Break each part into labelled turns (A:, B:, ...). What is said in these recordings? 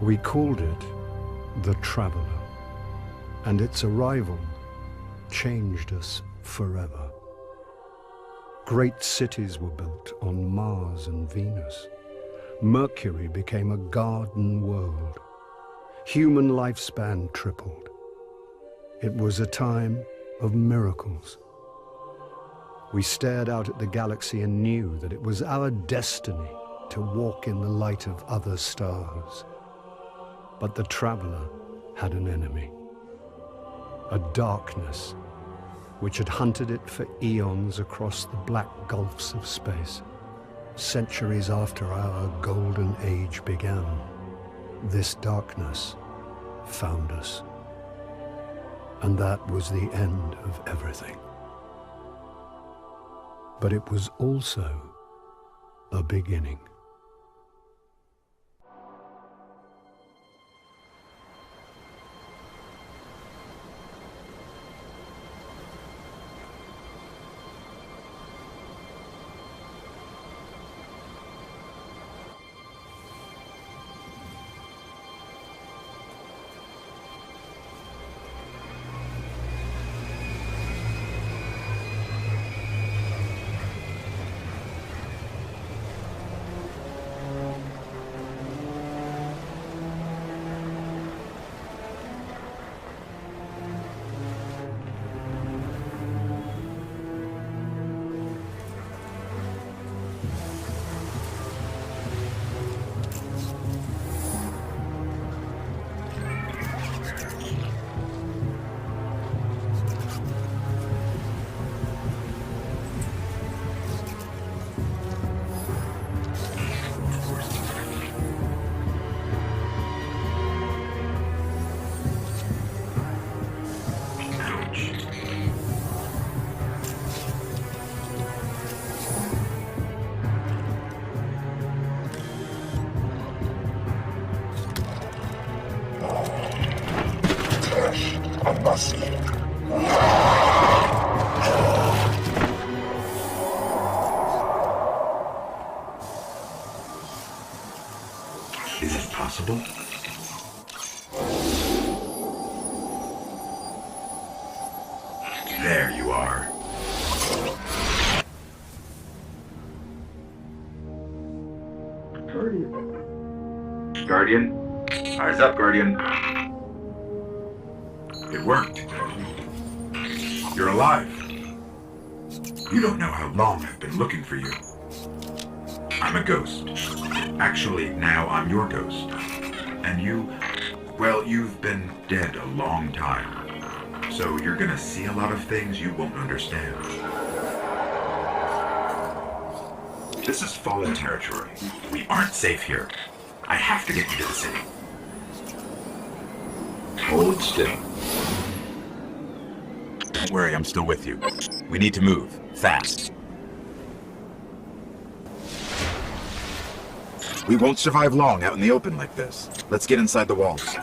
A: We called it the Traveler, and its arrival changed us forever. Great cities were built on Mars and Venus. Mercury became a garden world. Human lifespan tripled. It was a time of miracles. We stared out at the galaxy and knew that it was our destiny to walk in the light of other stars. But the Traveler had an enemy, a darkness which had hunted it for eons across the black gulfs of space. Centuries after our golden age began, this darkness found us. And that was the end of everything. But it was also a beginning.
B: Is it possible? There you are. Guardian? Eyes up, Guardian. It worked. You're alive. You don't know how long I've been looking for you. I'm a ghost. Actually, now I'm your ghost. And you, well, you've been dead a long time. So you're gonna see a lot of things you won't understand. This is fallen territory. We aren't safe here. I have to get you to the city. Hold still. Don't worry, I'm still with you. We need to move. Fast. We won't survive long out in the open like this. Let's get inside the walls.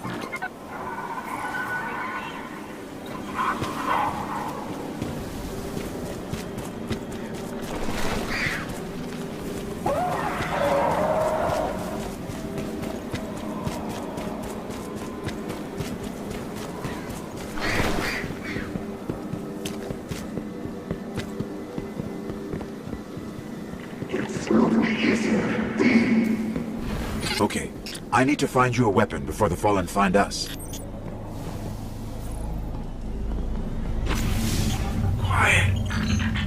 B: Okay, I need to find you a weapon before the Fallen find us. Quiet.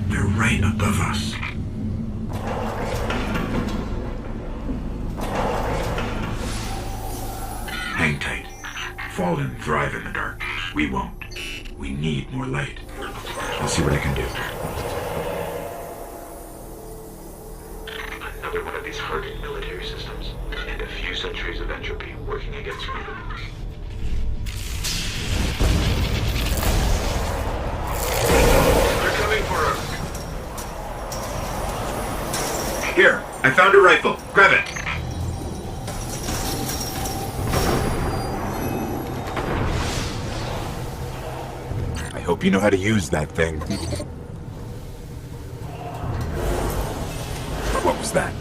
B: They're right above us. Hang tight. Fallen thrive in the dark. We won't. We need more light. I'll see what I can do. Another one of these hardened military systems, and a few centuries of entropy working against me. They're coming for us. Here, I found a rifle. Grab it. I hope you know how to use that thing. What was that?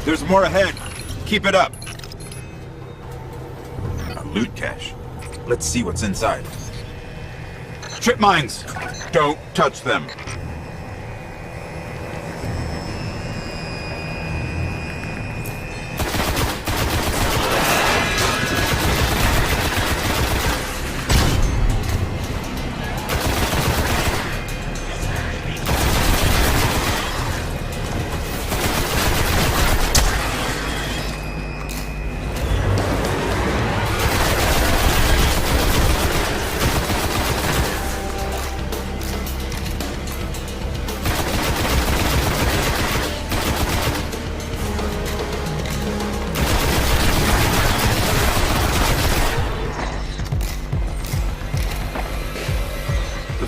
B: There's more ahead. Keep it up. A loot cache. Let's see what's inside. Trip mines! Don't touch them.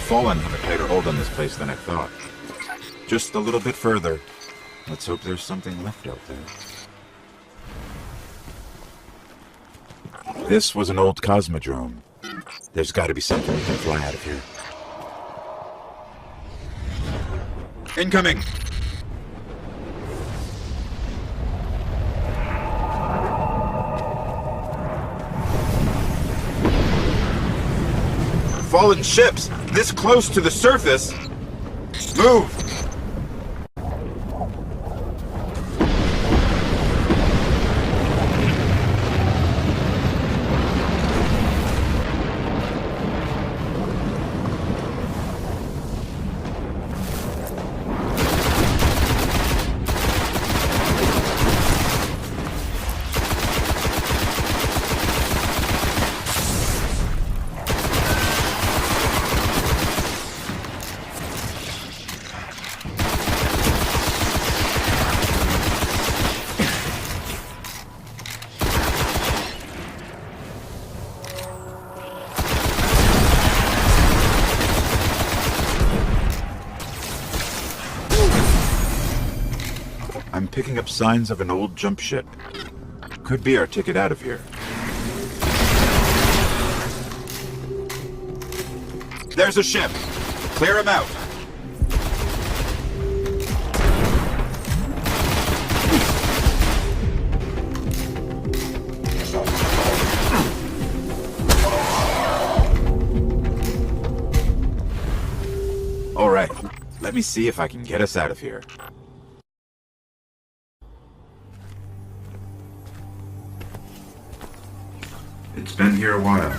B: Fallen have a tighter hold on this place than I thought. Just a little bit further. Let's hope there's something left out there. This was an old cosmodrome. There's got to be something we can fly out of here. Incoming! Fallen ships! This close to the surface! Move! I'm picking up signs of an old jump ship. Could be our ticket out of here. There's a ship! Clear him out! Let me see if I can get us out of here. It's been here a while.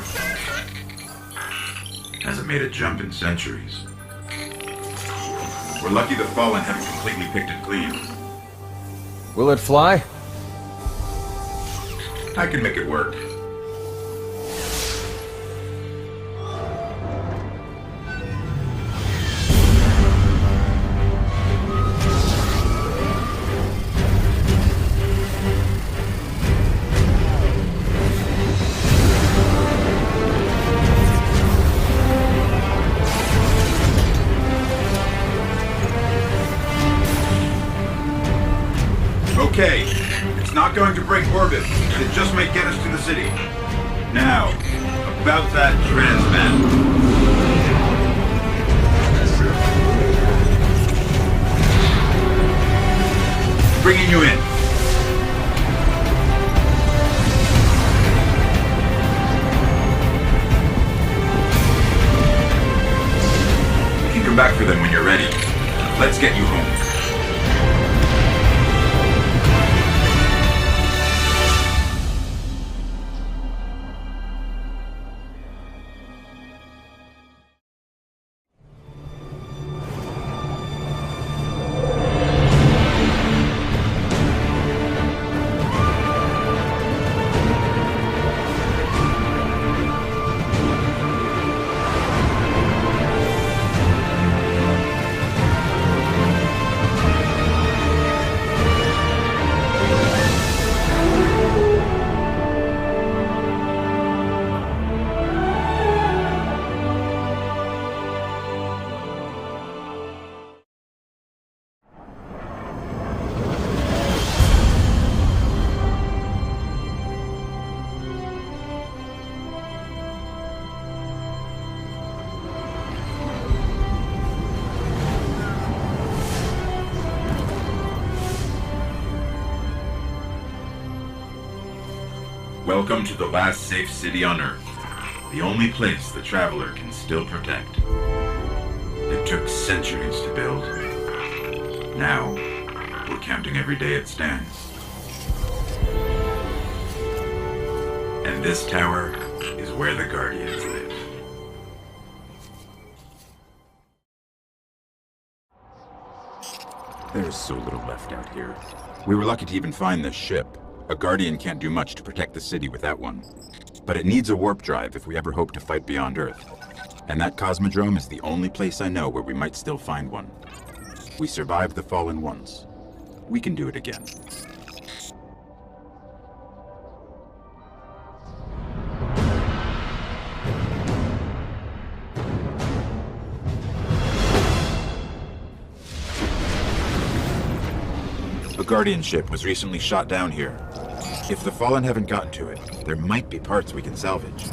B: Hasn't made a jump in centuries. We're lucky the Fallen haven't completely picked it clean.
C: Will it fly?
B: I can make it work. Okay, it's not going to break orbit, but it just might get us to the city. Now, about that transmat. Bringing you in. You can come back for them when you're ready. Let's get you home. Welcome to the last safe city on Earth. The only place the Traveler can still protect. It took centuries to build. Now, we're counting every day it stands. And this tower is where the Guardians live. There is so little left out here. We were lucky to even find this ship. A Guardian can't do much to protect the city without one. But it needs a warp drive if we ever hope to fight beyond Earth. And that Cosmodrome is the only place I know where we might still find one. We survived the Fallen once. We can do it again. A Guardian ship was recently shot down here. If the Fallen haven't gotten to it, there might be parts we can salvage.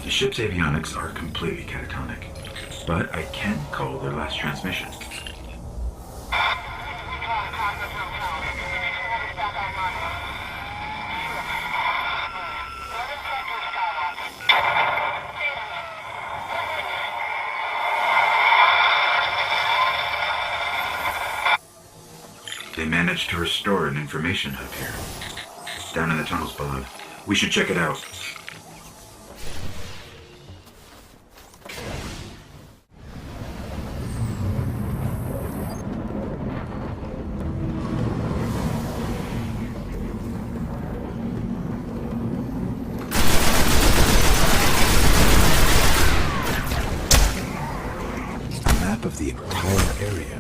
B: The ship's avionics are completely catatonic, but I can call their last transmission. They managed to restore an information hub here, down in the tunnels below. We should check it out. A map of the entire area.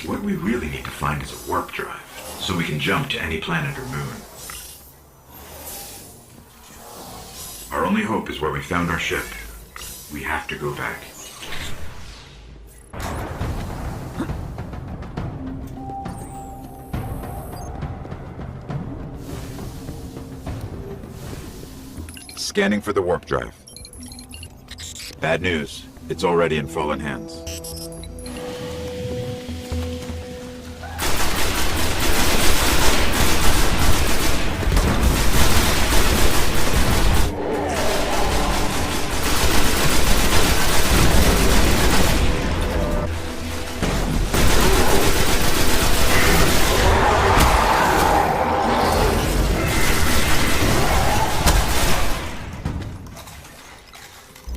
B: What we really need to find is a warp drive, so we can jump to any planet or moon. Our only hope is where we found our ship. We have to go back. Scanning for the warp drive. Bad news. It's already in fallen hands.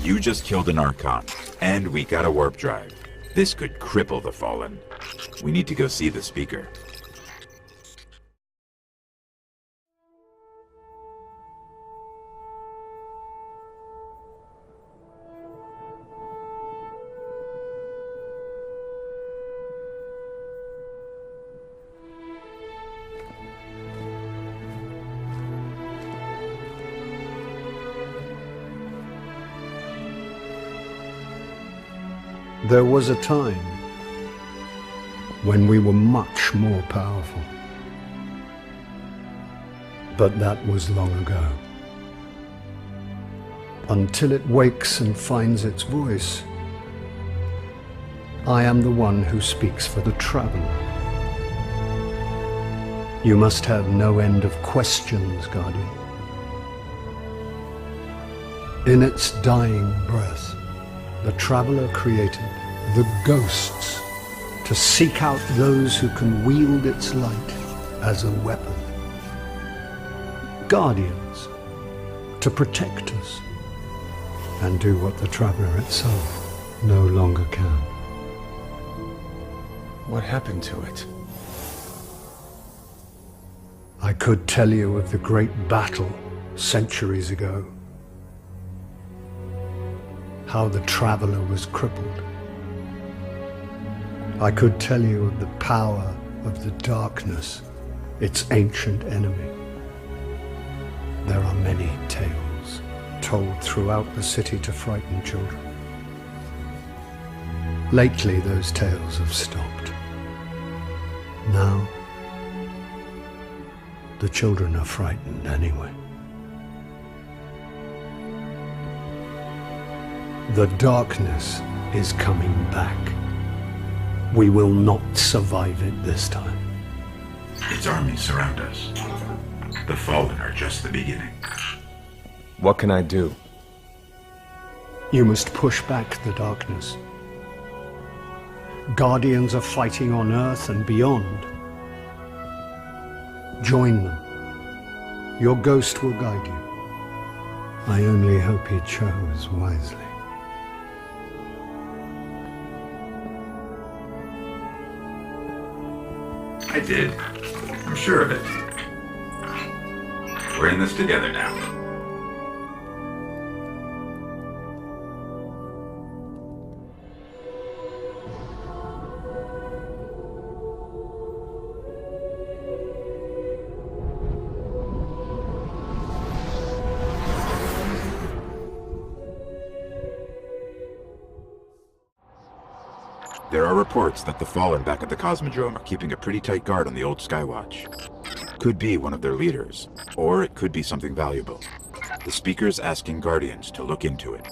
B: You just killed an Archon, and we got a warp drive. This could cripple the Fallen. We need to go see the Speaker.
A: There was a time when we were much more powerful. But that was long ago. Until it wakes and finds its voice, I am the one who speaks for the traveler. You must have no end of questions, Guardian. In its dying breath, the traveler created the ghosts to seek out those who can wield its light as a weapon. Guardians to protect us and do what the traveler itself no longer can.
C: What happened to it?
A: I could tell you of the great battle centuries ago. How the traveler was crippled. I could tell you of the power of the darkness, its ancient enemy. There are many tales told throughout the city to frighten children. Lately, those tales have stopped. Now, the children are frightened anyway. The darkness is coming back. We will not survive it this time.
B: Its armies surround us. The Fallen are just the beginning.
C: What can I do?
A: You must push back the darkness. Guardians are fighting on Earth and beyond. Join them. Your ghost will guide you. I only hope he chose wisely.
B: I did. I'm sure of it. We're in this together now. There are reports that the Fallen back at the Cosmodrome are keeping a pretty tight guard on the old Skywatch. Could be one of their leaders, or it could be something valuable. The Speaker's asking Guardians to look into it.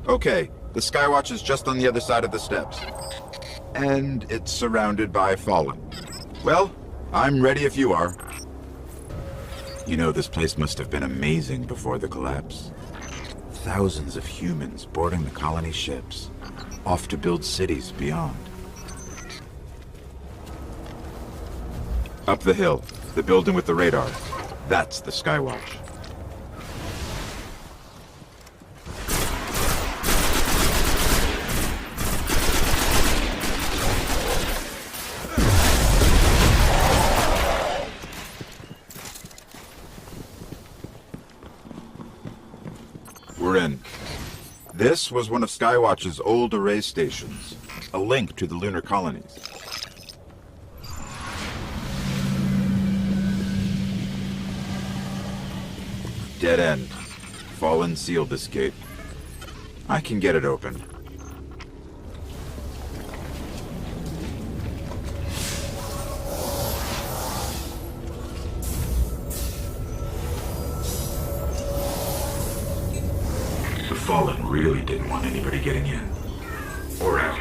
B: Okay, the Skywatch is just on the other side of the steps. And it's surrounded by Fallen. Well, I'm ready if you are. You know, this place must have been amazing before the collapse. Thousands of humans boarding the colony ships, off to build cities beyond. Up the hill, the building with the radar. That's the Skywatch. We're in. This was one of Skywatch's old array stations, a link to the lunar colonies. Dead end. Fallen sealed this gate. I can get it open. The Fallen really didn't want anybody getting in. Or out.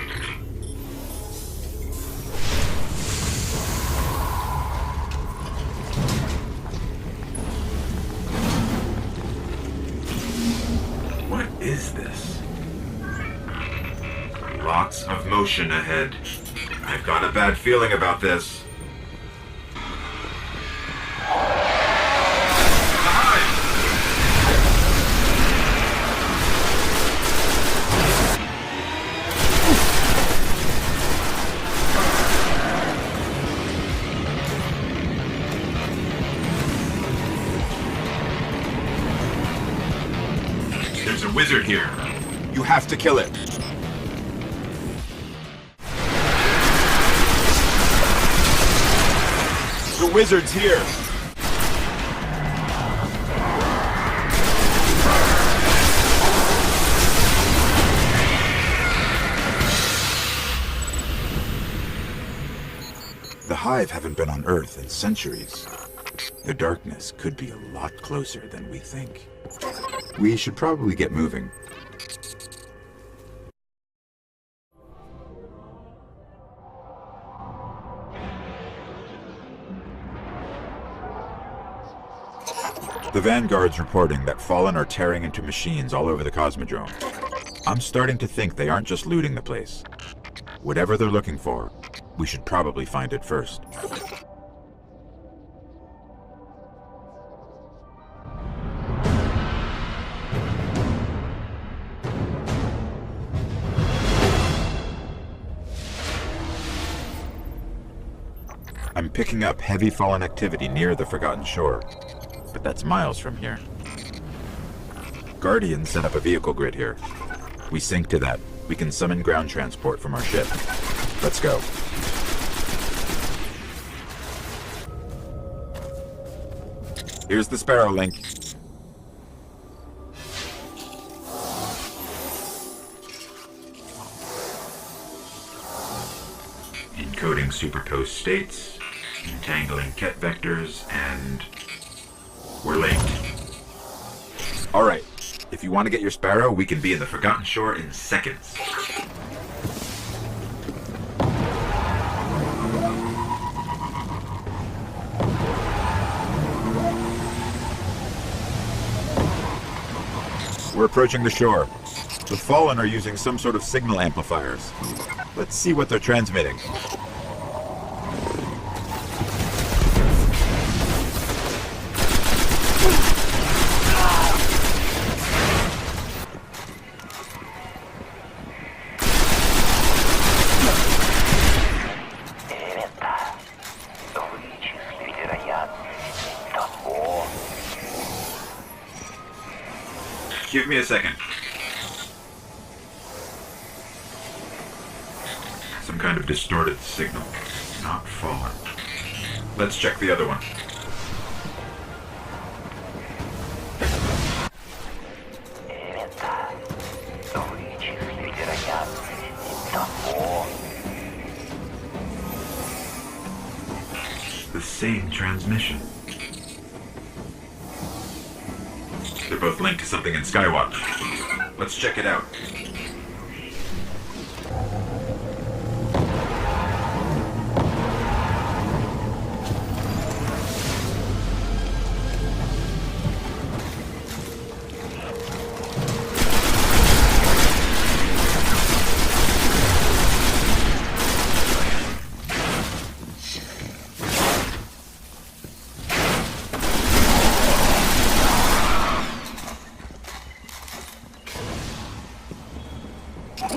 B: What is this? Lots of motion ahead. I've got a bad feeling about this. There's a wizard here. You have to kill it. The wizard's here. The Hive haven't been on Earth in centuries. The darkness could be a lot closer than we think. We should probably get moving. The Vanguard's reporting that Fallen are tearing into machines all over the Cosmodrome. I'm starting to think they aren't just looting the place. Whatever they're looking for, we should probably find it first. I'm picking up heavy Fallen activity near the Forgotten Shore, but that's miles from here. Guardians set up a vehicle grid here. We sync to that. We can summon ground transport from our ship. Let's go. Here's the Sparrow link. Encoding superposed states, entangling ket vectors, and we're linked. All right. If you want to get your Sparrow, we can be in the Forgotten Shore in seconds. We're approaching the shore. The Fallen are using some sort of signal amplifiers. Let's see what they're transmitting. Give me a second. Some kind of distorted signal. Not Fallen. Let's check the other one. The same transmission. They're both linked to something in Skywatch. Let's check it out.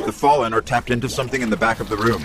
B: The Fallen are tapped into something in the back of the room.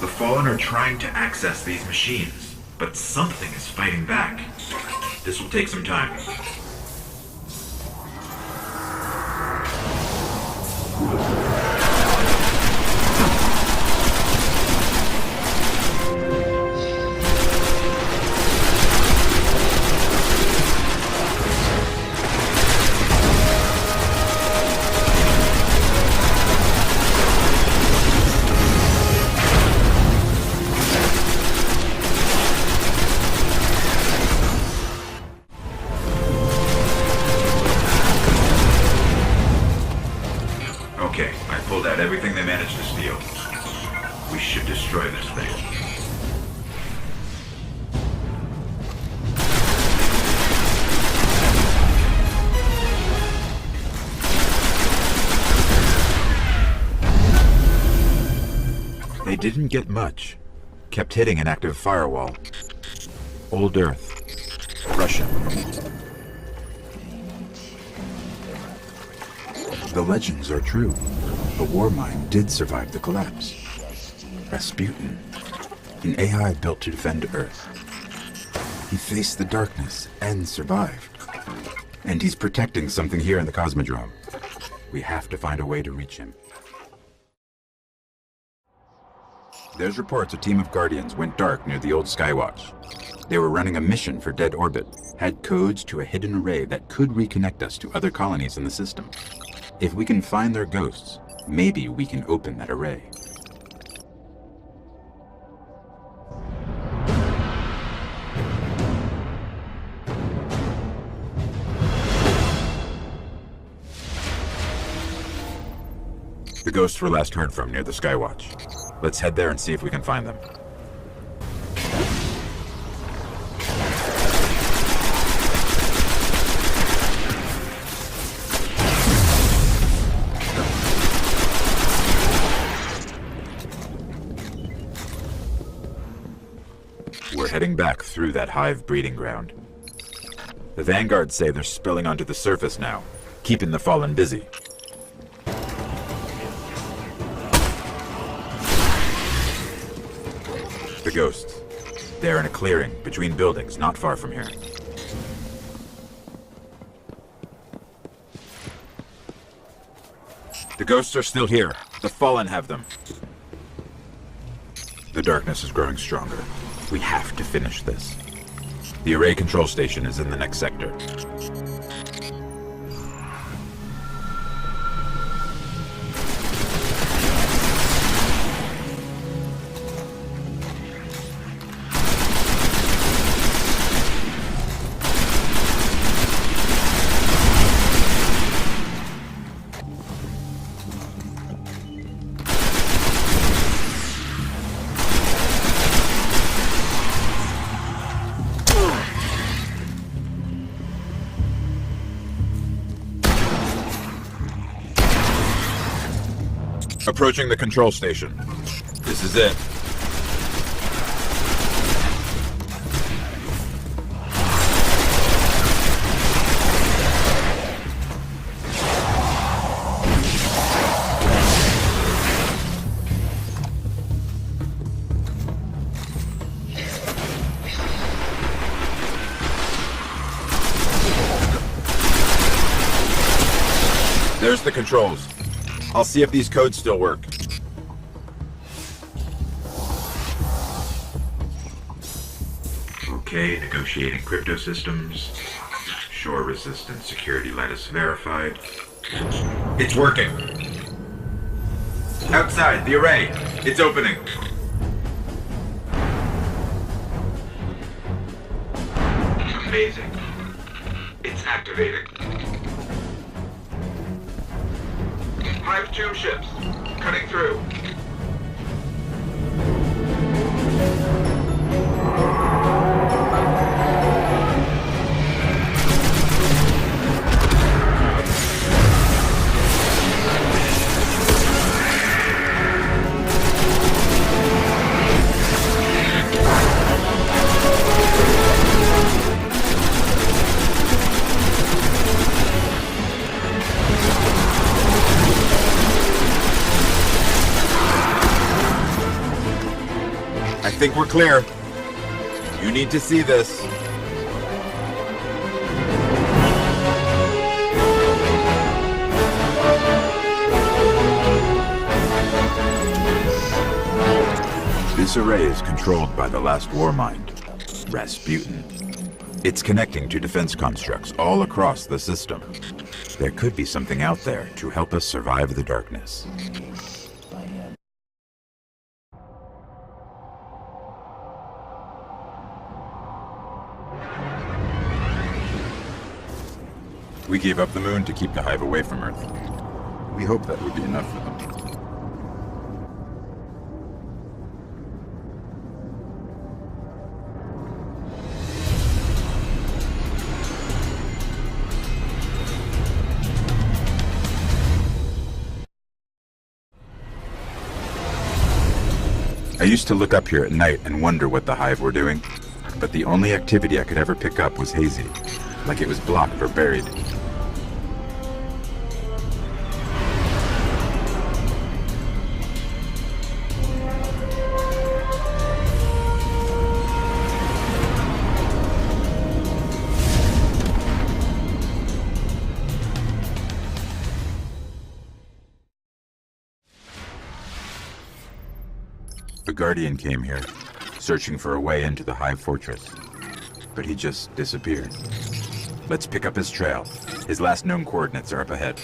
B: The Fallen are trying to access these machines, but something is fighting back. This will take some time. Okay, I pulled out everything they managed to steal. We should destroy this thing. They didn't get much. Kept hitting an active firewall. Old Earth. Russian. The legends are true. The war mine did survive the collapse. Rasputin. An AI built to defend Earth. He faced the darkness and survived. And he's protecting something here in the Cosmodrome. We have to find a way to reach him. There's reports a team of Guardians went dark near the old Skywatch. They were running a mission for Dead Orbit, had codes to a hidden array that could reconnect us to other colonies in the system. If we can find their ghosts, maybe we can open that array. The ghosts were last heard from near the Skywatch. Let's head there and see if we can find them. We're heading back through that hive breeding ground. The Vanguards say they're spilling onto the surface now, keeping the Fallen busy. The ghosts. They're in a clearing between buildings not far from here. The ghosts are still here. The Fallen have them. The darkness is growing stronger. We have to finish this. The array control station is in the next sector. Approaching the control station. This is it. There's the controls. I'll see if these codes still work. Okay, negotiating crypto systems. Shore resistant security lattice verified. It's working. Outside, the array. It's opening. Amazing. It's activating. Hive tomb ships, cutting through. I think we're clear. You need to see this. This array is controlled by the last war mind, Rasputin. It's connecting to defense constructs all across the system. There could be something out there to help us survive the darkness. We gave up the moon to keep the Hive away from Earth. We hope that would be enough for them. I used to look up here at night and wonder what the Hive were doing, but the only activity I could ever pick up was hazy, like it was blocked or buried. The Guardian came here, searching for a way into the Hive fortress, but he just disappeared. Let's pick up his trail. His last known coordinates are up ahead.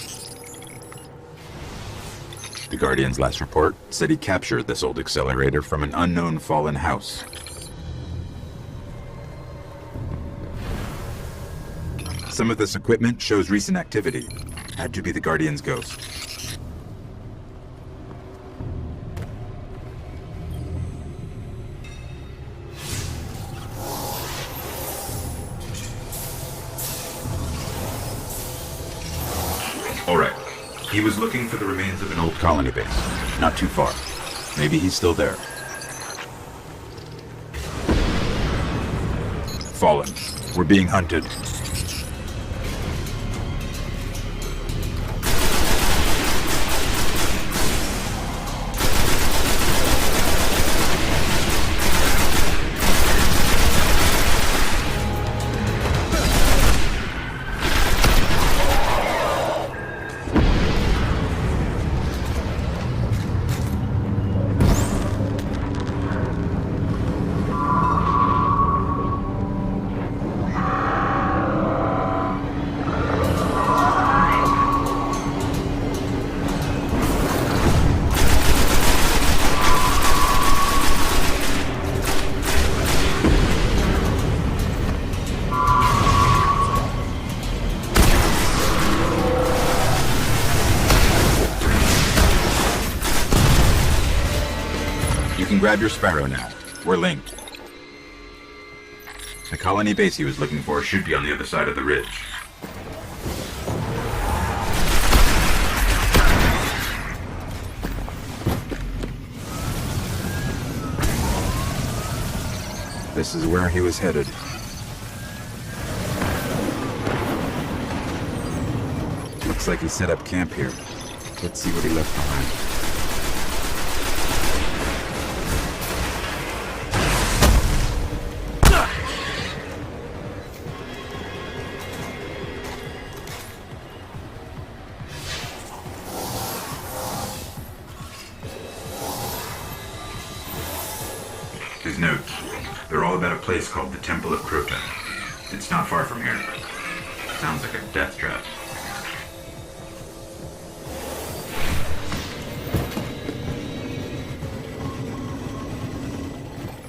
B: The Guardian's last report said he captured this old accelerator from an unknown fallen house. Some of this equipment shows recent activity. Had to be the Guardian's ghost. All right. He was looking for the remains of an old colony base. Not too far. Maybe he's still there. Fallen. We're being hunted. You can grab your Sparrow now. We're linked. The colony base he was looking for should be on the other side of the ridge. This is where he was headed. Looks like he set up camp here. Let's see what he left behind. His notes. They're all about a place called the Temple of Crota. It's not far from here. Sounds like a death trap.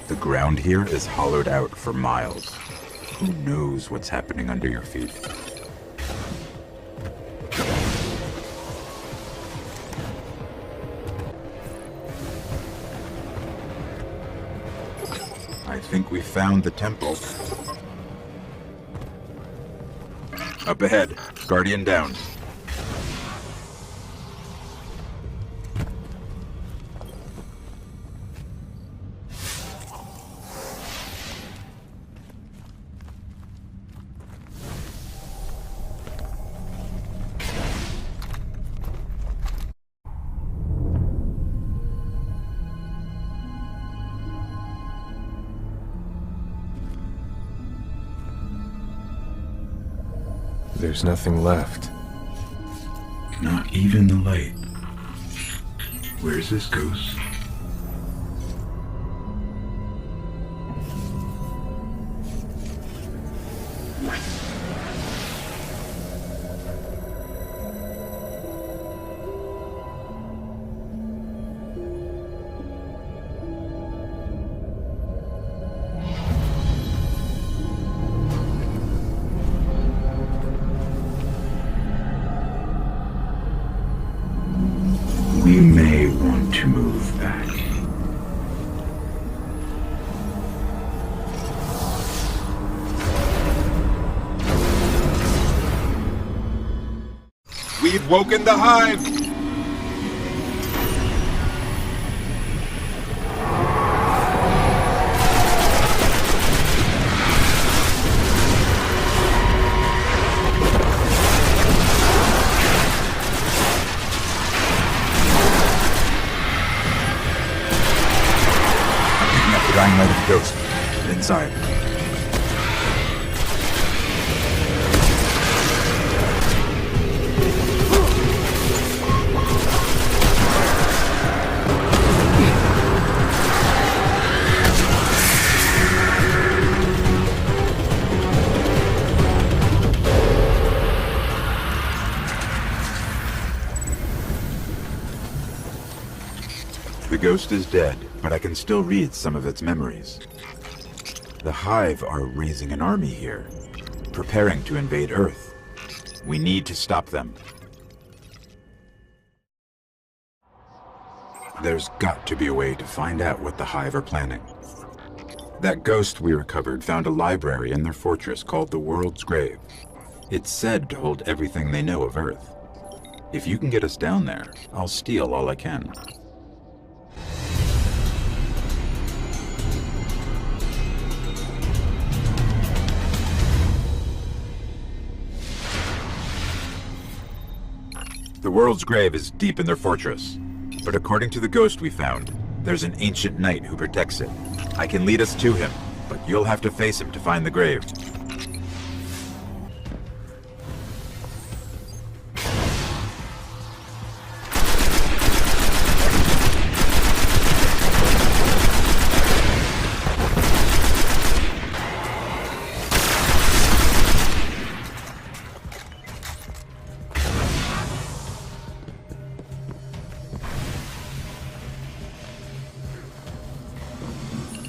B: The ground here is hollowed out for miles. Who knows what's happening under your feet? I think we found the temple. Up ahead, Guardian down.
C: There's nothing left.
B: Not even the light. Where's this ghost? We may want to move back. We've woken the hive! Dying light of the ghost. Inside. The ghost is dead, but I can still read some of its memories. The Hive are raising an army here, preparing to invade Earth. We need to stop them. There's got to be a way to find out what the Hive are planning. That ghost we recovered found a library in their fortress called the World's Grave. It's said to hold everything they know of Earth. If you can get us down there, I'll steal all I can. The World's Grave is deep in their fortress, but according to the ghost we found, there's an ancient knight who protects it. I can lead us to him, but you'll have to face him to find the grave.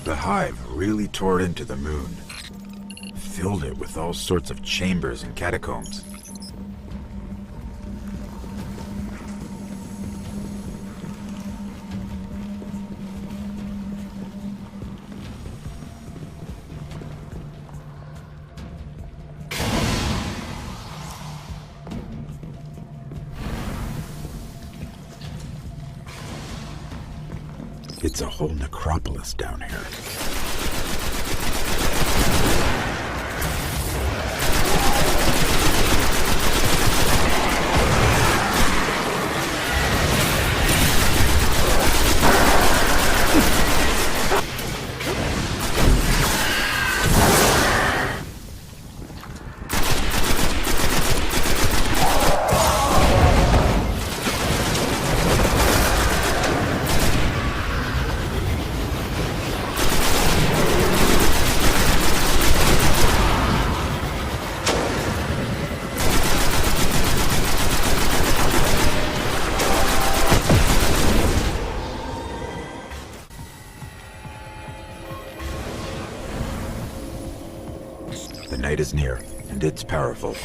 B: The Hive really tore into the moon, filled it with all sorts of chambers and catacombs. It's a whole necropolis down here. The night is near, and it's powerful.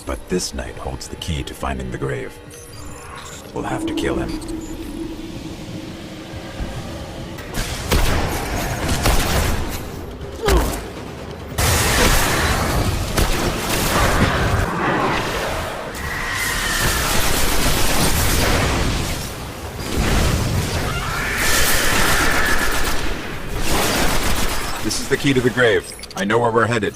B: But this night holds the key to finding the grave. We'll have to kill him. This is the key to the grave. I know where we're headed.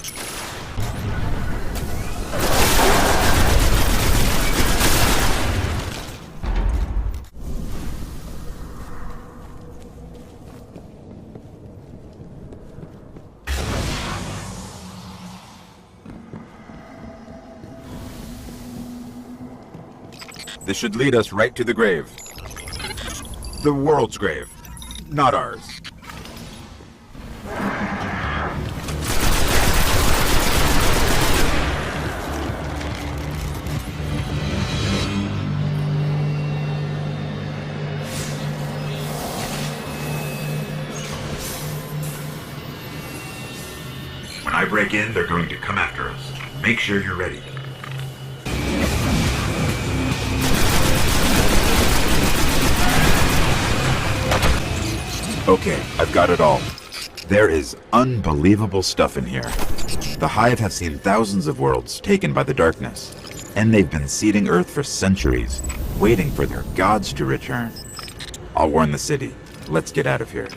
B: This should lead us right to the grave. The world's grave, not ours. When I break in, they're going to come after us. Make sure you're ready. Okay, I've got it all. There is unbelievable stuff in here. The Hive have seen thousands of worlds taken by the darkness, and they've been seeding Earth for centuries, waiting for their gods to return. I'll warn the city. Let's get out of here.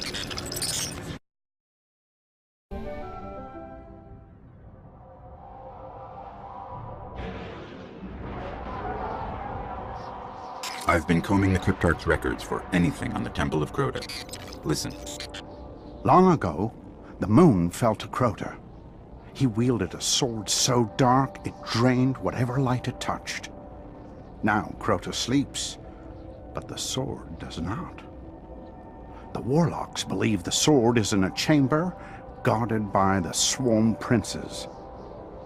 B: I've been combing the Cryptarch's records for anything on the Temple of Crota. Listen.
D: Long ago, the moon fell to Crota. He wielded a sword so dark it drained whatever light it touched. Now Crota sleeps, but the sword does not. The warlocks believe the sword is in a chamber guarded by the swarm princes.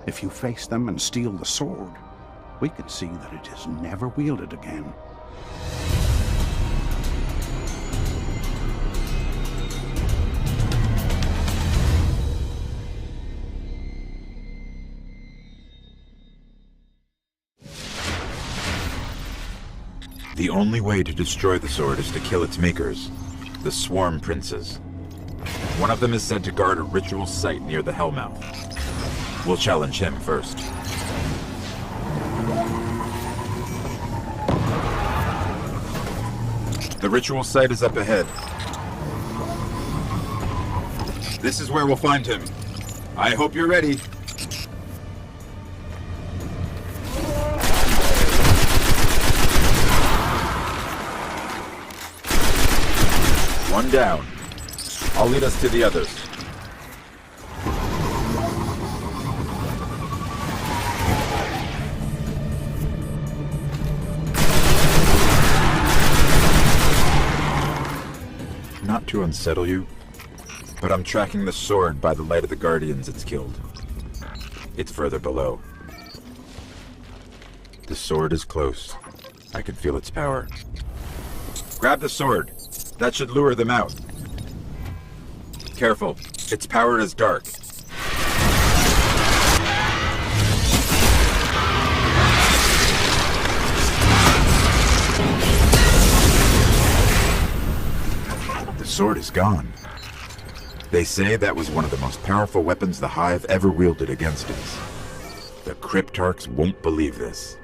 D: If you face them and steal the sword, we can see that it is never wielded again.
B: The only way to destroy the sword is to kill its makers, the Swarm Princes. One of them is said to guard a ritual site near the Hellmouth. We'll challenge him first. The ritual site is up ahead. This is where we'll find him. I hope you're ready. One down. I'll lead us to the others. Not to unsettle you, but I'm tracking the sword by the light of the Guardians it's killed. It's further below. The sword is close. I can feel its power. Grab the sword. That should lure them out. Careful. Its power is dark. The sword is gone. They say that was one of the most powerful weapons the Hive ever wielded against us. The Cryptarchs won't believe this.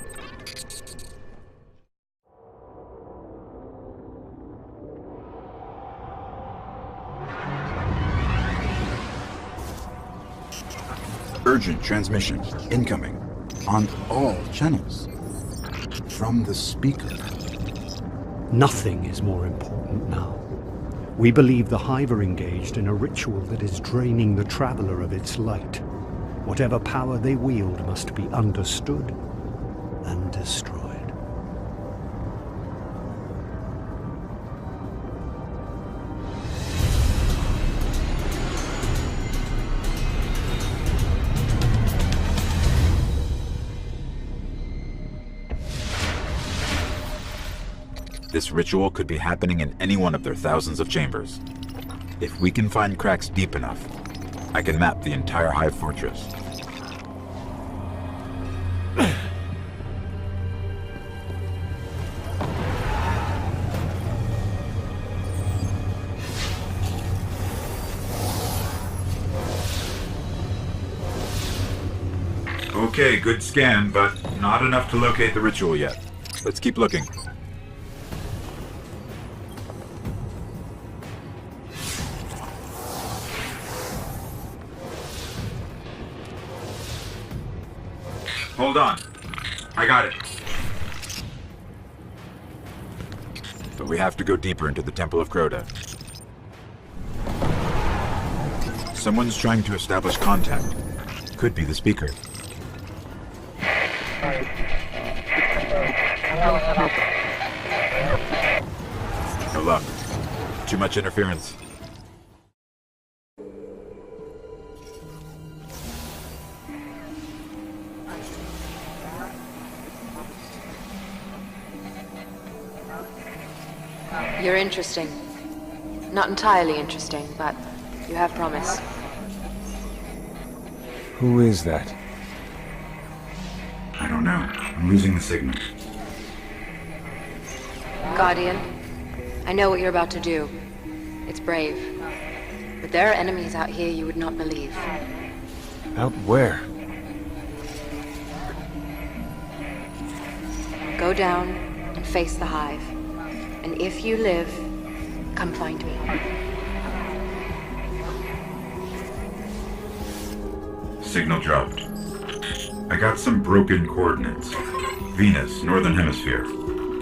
B: Urgent transmission, incoming, on all channels. From the speaker.
A: Nothing is more important now. We believe the Hive are engaged in a ritual that is draining the Traveler of its light. Whatever power they wield must be understood and destroyed.
B: This ritual could be happening in any one of their thousands of chambers. If we can find cracks deep enough, I can map the entire Hive fortress. Okay, good scan, but not enough to locate the ritual yet. Let's keep looking. Hold on. I got it. But we have to go deeper into the Temple of Crota. Someone's trying to establish contact. Could be the speaker. No luck. Too much interference.
E: You're interesting. Not entirely interesting, but you have promise.
C: Who is that?
B: I don't know. I'm losing the signal.
E: Guardian, I know what you're about to do. It's brave. But there are enemies out here you would not believe.
C: Out where?
E: Go down and face the hive. And if you live, come find me.
B: Signal dropped. I got some broken coordinates. Venus, Northern Hemisphere.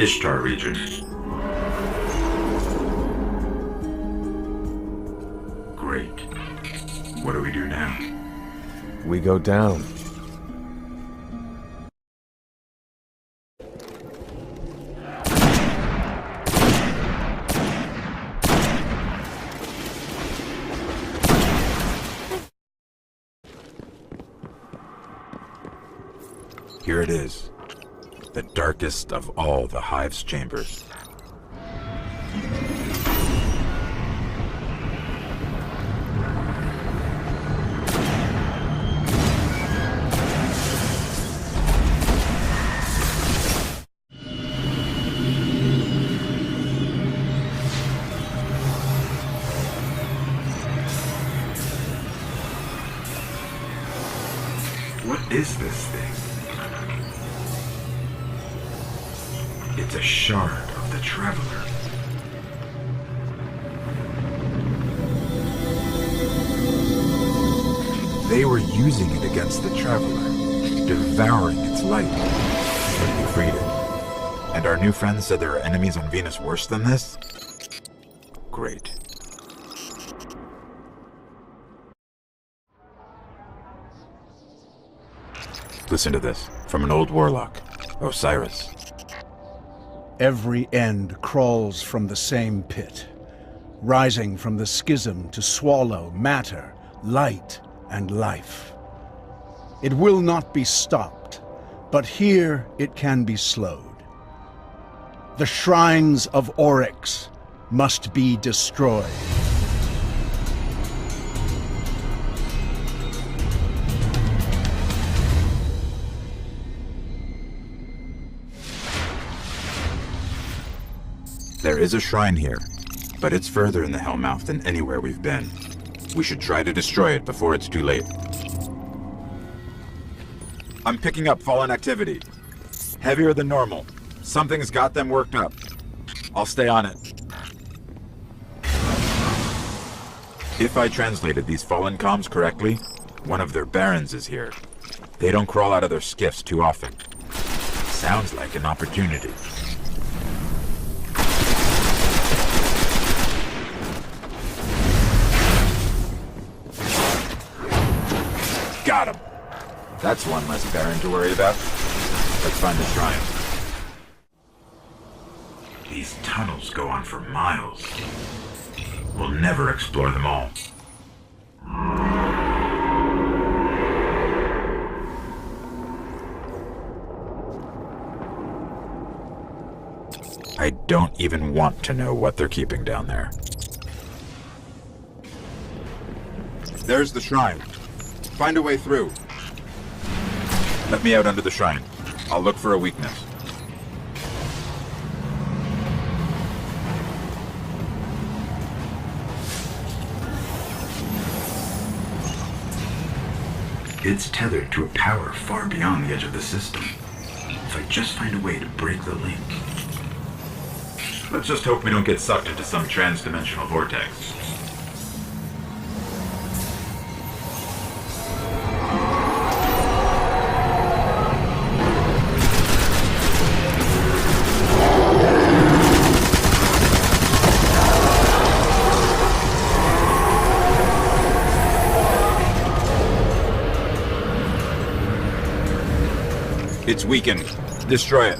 B: Ishtar region. Great. What do we do now?
C: We go down.
B: Here it is. The darkest of all the hive's chambers. What is this thing? It's a shard of the Traveler. They were using it against the Traveler, devouring its light. But we freed it. And our new friend said there are enemies on Venus worse than this? Great. Listen to this, from an old warlock, Osiris.
D: Every end crawls from the same pit, rising from the schism to swallow matter, light, and life. It will not be stopped, but here it can be slowed. The shrines of Oryx must be destroyed.
B: There is a shrine here, but it's further in the Hellmouth than anywhere we've been. We should try to destroy it before it's too late. I'm picking up fallen activity. Heavier than normal. Something's got them worked up. I'll stay on it. If I translated these fallen comms correctly, one of their barons is here. They don't crawl out of their skiffs too often. Sounds like an opportunity. Got him! That's one less Baron to worry about. Let's find the shrine. These tunnels go on for miles. We'll never explore them all. I don't even want to know what they're keeping down there. There's the shrine. Find a way through. Let me out under the shrine. I'll look for a weakness. It's tethered to a power far beyond the edge of the system. If I just find a way to break the link. Let's just hope we don't get sucked into some trans-dimensional vortex. It's weakened. Destroy it.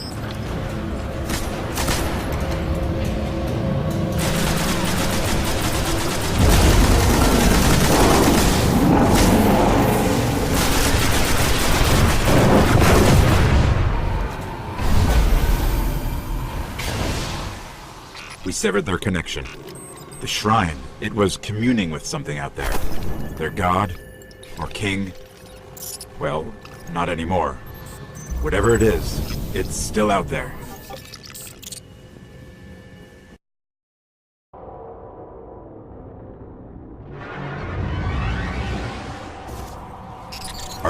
B: We severed their connection. The shrine, it was communing with something out there. Their god, or king. Well, not anymore. Whatever it is, it's still out there.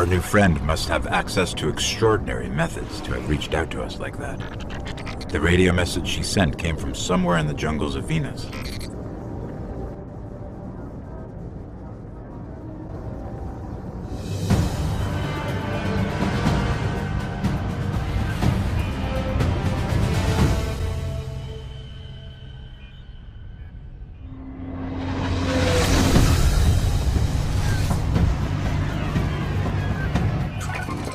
B: Our new friend must have access to extraordinary methods to have reached out to us like that. The radio message she sent came from somewhere in the jungles of Venus.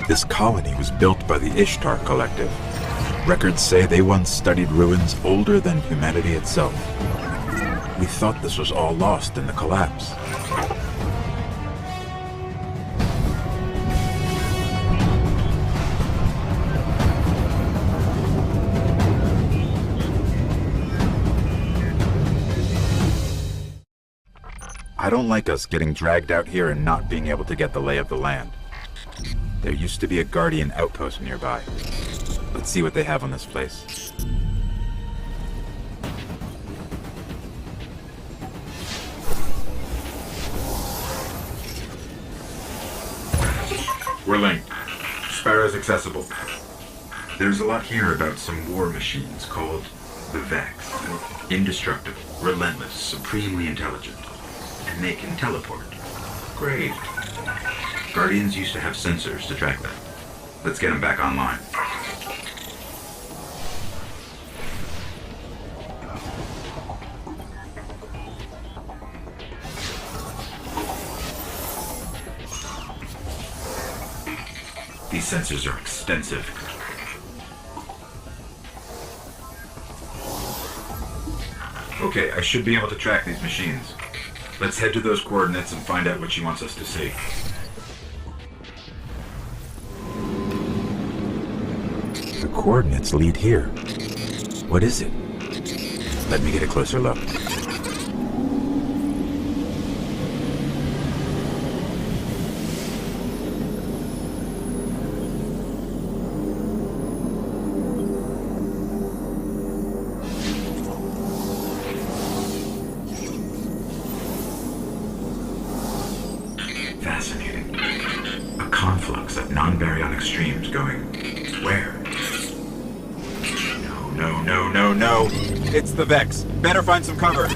B: This colony was built by the Ishtar Collective. Records say they once studied ruins older than humanity itself. We thought this was all lost in the collapse. I don't like us getting dragged out here and not being able to get the lay of the land. There used to be a Guardian outpost nearby. Let's see what they have on this place. We're linked. Sparrow's accessible. There's a lot here about some war machines called the Vex. Indestructible, relentless, supremely intelligent. And they can teleport. Great. Guardians used to have sensors to track them. Let's get them back online. These sensors are extensive. Okay, I should be able to track these machines. Let's head to those coordinates and find out what she wants us to see. The coordinates lead here. What is it? Let me get a closer look. Fascinating. A conflux of non-baryonic streams going where? No. It's the Vex. Better find some cover.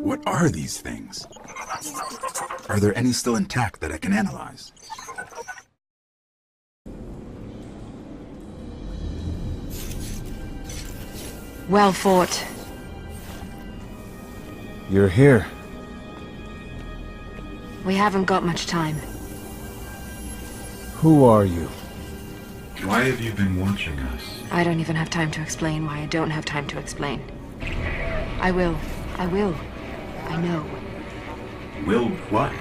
B: What are these things? Are there any still intact that I can analyze?
E: Well fought.
C: You're here.
E: We haven't got much time.
C: Who are you?
B: Why have you been watching us?
E: I don't even have time to explain why I don't have time to explain. I will. I know.
B: Will what?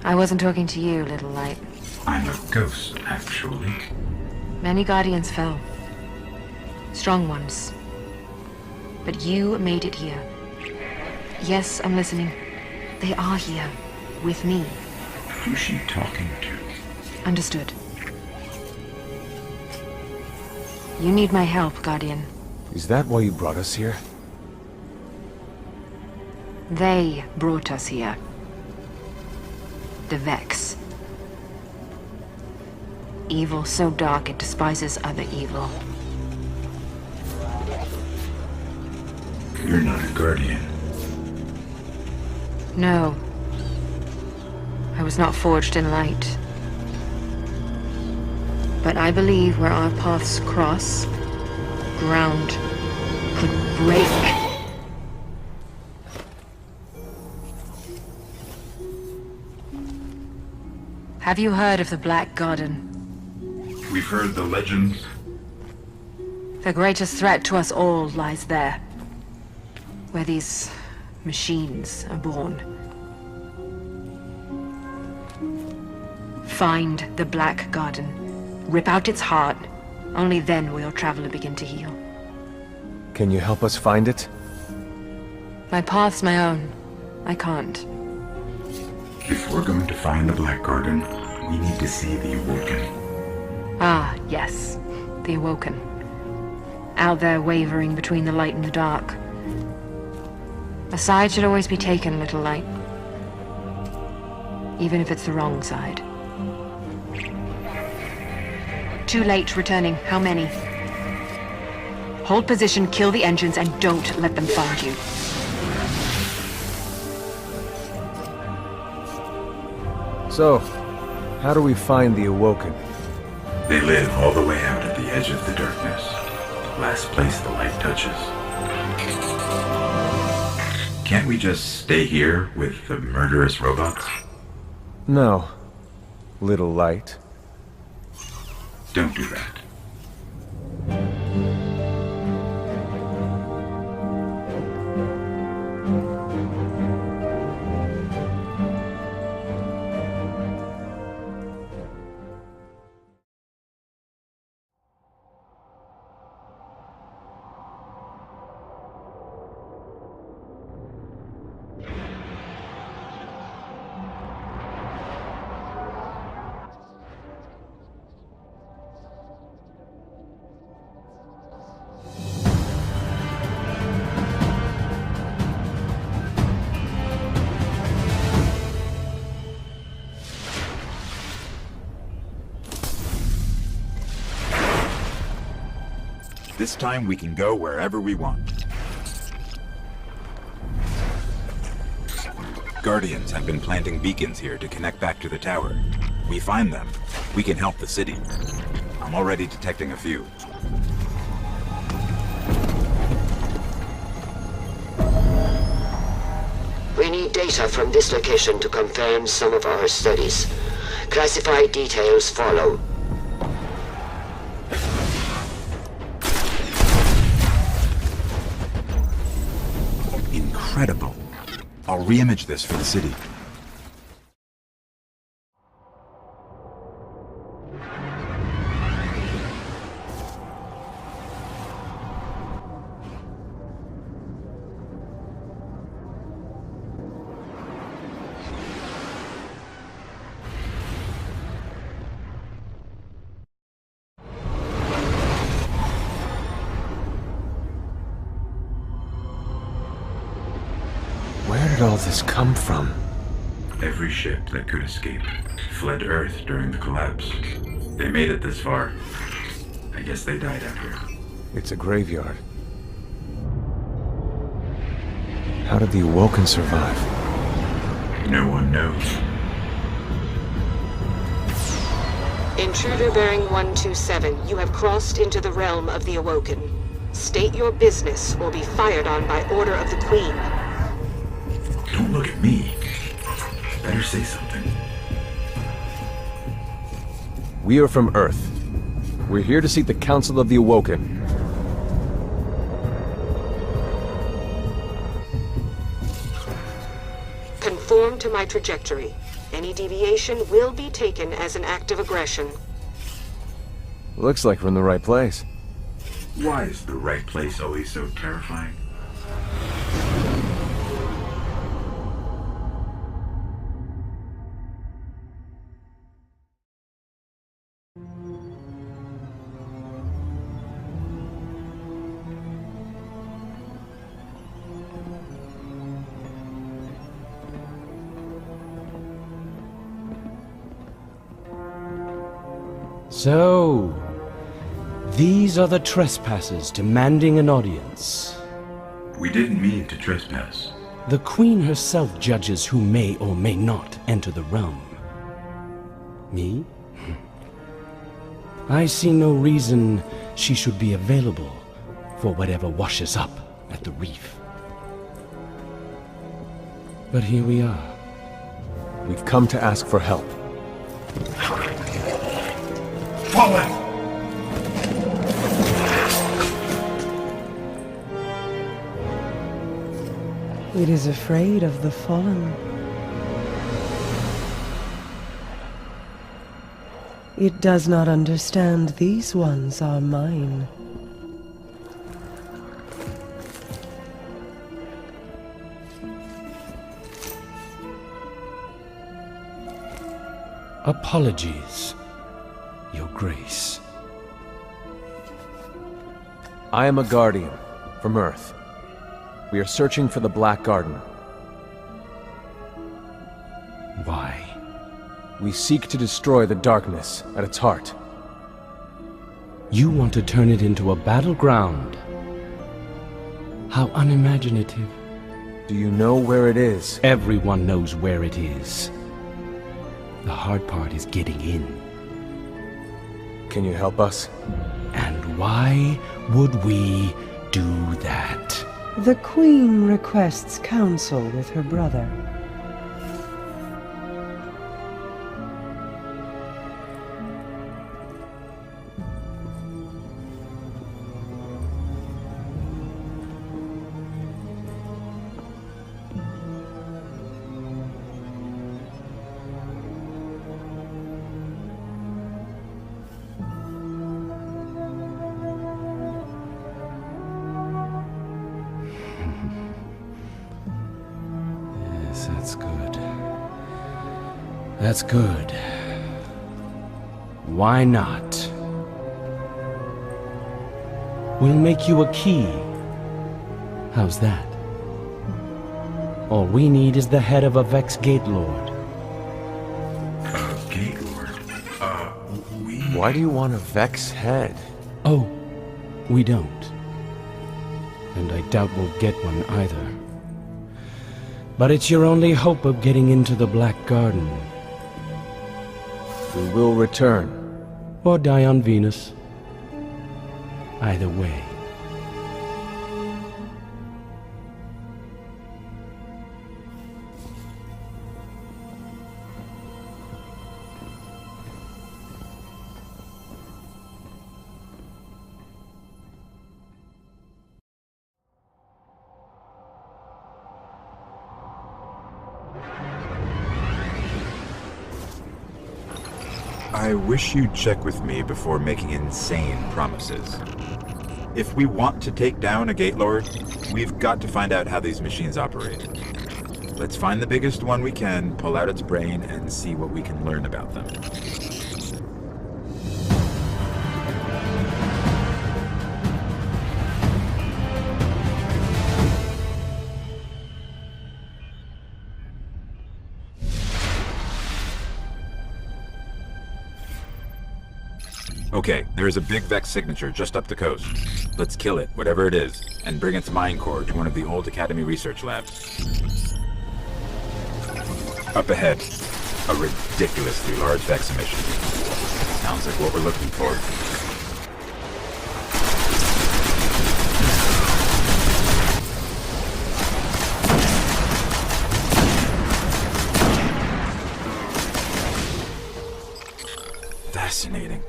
E: I wasn't talking to you, little light.
B: I'm a ghost, actually.
E: Many Guardians fell. Strong ones. But you made it here. Yes, I'm listening. They are here. With me.
B: Who's she talking to?
E: Understood. You need my help, Guardian.
C: Is that why you brought us here?
E: They brought us here. The Vex. Evil so dark it despises other evil.
B: You're not a Guardian.
E: No. I was not forged in light. But I believe where our paths cross, ground could break. Have you heard of the Black Garden?
B: We've heard the legends.
E: The greatest threat to us all lies there. Where these machines are born. Find the Black Garden. Rip out its heart. Only then will your traveler begin to heal.
C: Can you help us find it?
E: My path's my own. I can't.
B: If we're going to find the Black Garden, we need to see the Awoken.
E: Ah, yes. The Awoken. Out there wavering between the light and the dark. A side should always be taken, little light. Even if it's the wrong side. Too late returning. How many? Hold position, kill the engines, and don't let them find you.
C: So, how do we find the Awoken?
B: They live all the way out at the edge of the darkness. Last place the light touches. Can't we just stay here with the murderous robots?
C: No. Little light.
B: Don't do that. This time we can go wherever we want. Guardians have been planting beacons here to connect back to the tower. We find them, we can help the city. I'm already detecting a few.
F: We need data from this location to confirm some of our studies. Classified details follow.
B: Incredible. I'll re-image this for the city.
C: Where did all this come from?
B: Every ship that could escape fled Earth during the collapse. They made it this far. I guess they died out here.
C: It's a graveyard. How did the Awoken survive?
B: No one knows.
F: Intruder bearing 127, you have crossed into the realm of the Awoken. State your business or be fired on by order of the Queen.
B: Don't look at me. Better say something.
C: We are from Earth. We're here to seek the Council of the Awoken.
F: Conform to my trajectory. Any deviation will be taken as an act of aggression.
C: Looks like we're in the right place.
B: Why is the right place always so terrifying?
G: So, these are the trespassers demanding an audience.
B: We didn't mean to trespass.
G: The Queen herself judges who may or may not enter the realm. Me? I see no reason she should be available for whatever washes up at the reef. But here we are.
C: We've come to ask for help.
B: Fallen!
H: It is afraid of the fallen. It does not understand these ones are mine.
G: Apologies, Your Grace.
C: I am a guardian from Earth. We are searching for the Black Garden.
G: Why?
C: We seek to destroy the darkness at its heart.
G: You want to turn it into a battleground? How unimaginative.
C: Do you know where it is?
G: Everyone knows where it is. The hard part is getting in.
C: Can you help us?
G: And why would we do that?
H: The Queen requests counsel with her brother.
G: That's good. That's good. Why not? We'll make you a key. How's that? All we need is the head of a Vex Gate Lord.
B: Gate Lord?
C: Why do you want a Vex head?
G: Oh, we don't. And I doubt we'll get one either. But it's your only hope of getting into the Black Garden.
C: We will return.
G: Or die on Venus. Either way.
B: I wish you'd check with me before making insane promises. If we want to take down a Gate Lord, we've got to find out how these machines operate. Let's find the biggest one we can, pull out its brain, and see what we can learn about them. Okay, there is a big Vex signature just up the coast. Let's kill it, whatever it is, and bring its mine core to one of the old Academy research labs. Up ahead, a ridiculously large Vex emission. Sounds like what we're looking for. Fascinating.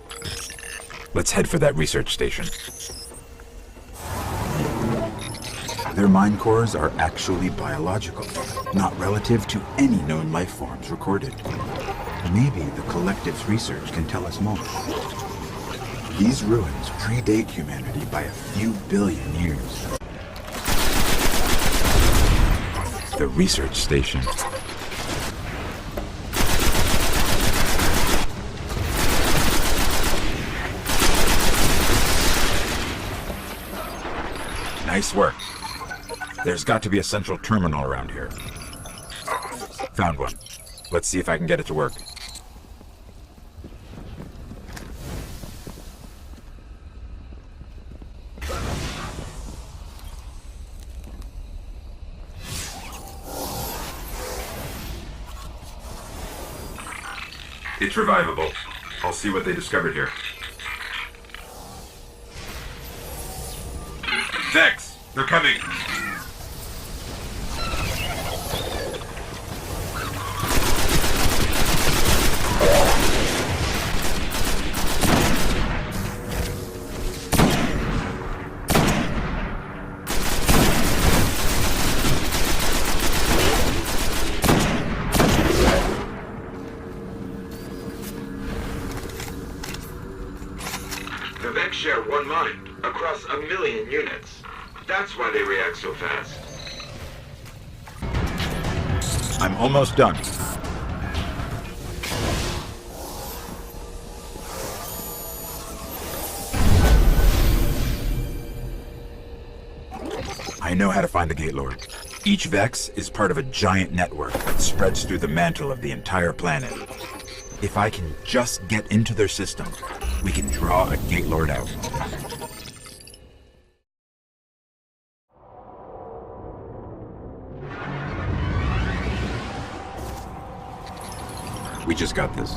B: Let's head for that research station. Their mine cores are actually biological, not relative to any known life forms recorded. Maybe the collective's research can tell us more. These ruins predate humanity by a few billion years. The research station. Nice work. There's got to be a central terminal around here. Found one. Let's see if I can get it to work. It's revivable. I'll see what they discovered here. Vex! They're coming!
I: The Vex share one mind across 1 million units. That's why they react so fast.
B: I'm almost done. I know how to find the Gate Lord. Each Vex is part of a giant network that spreads through the mantle of the entire planet. If I can just get into their system, we can draw a Gate Lord out. We just got this,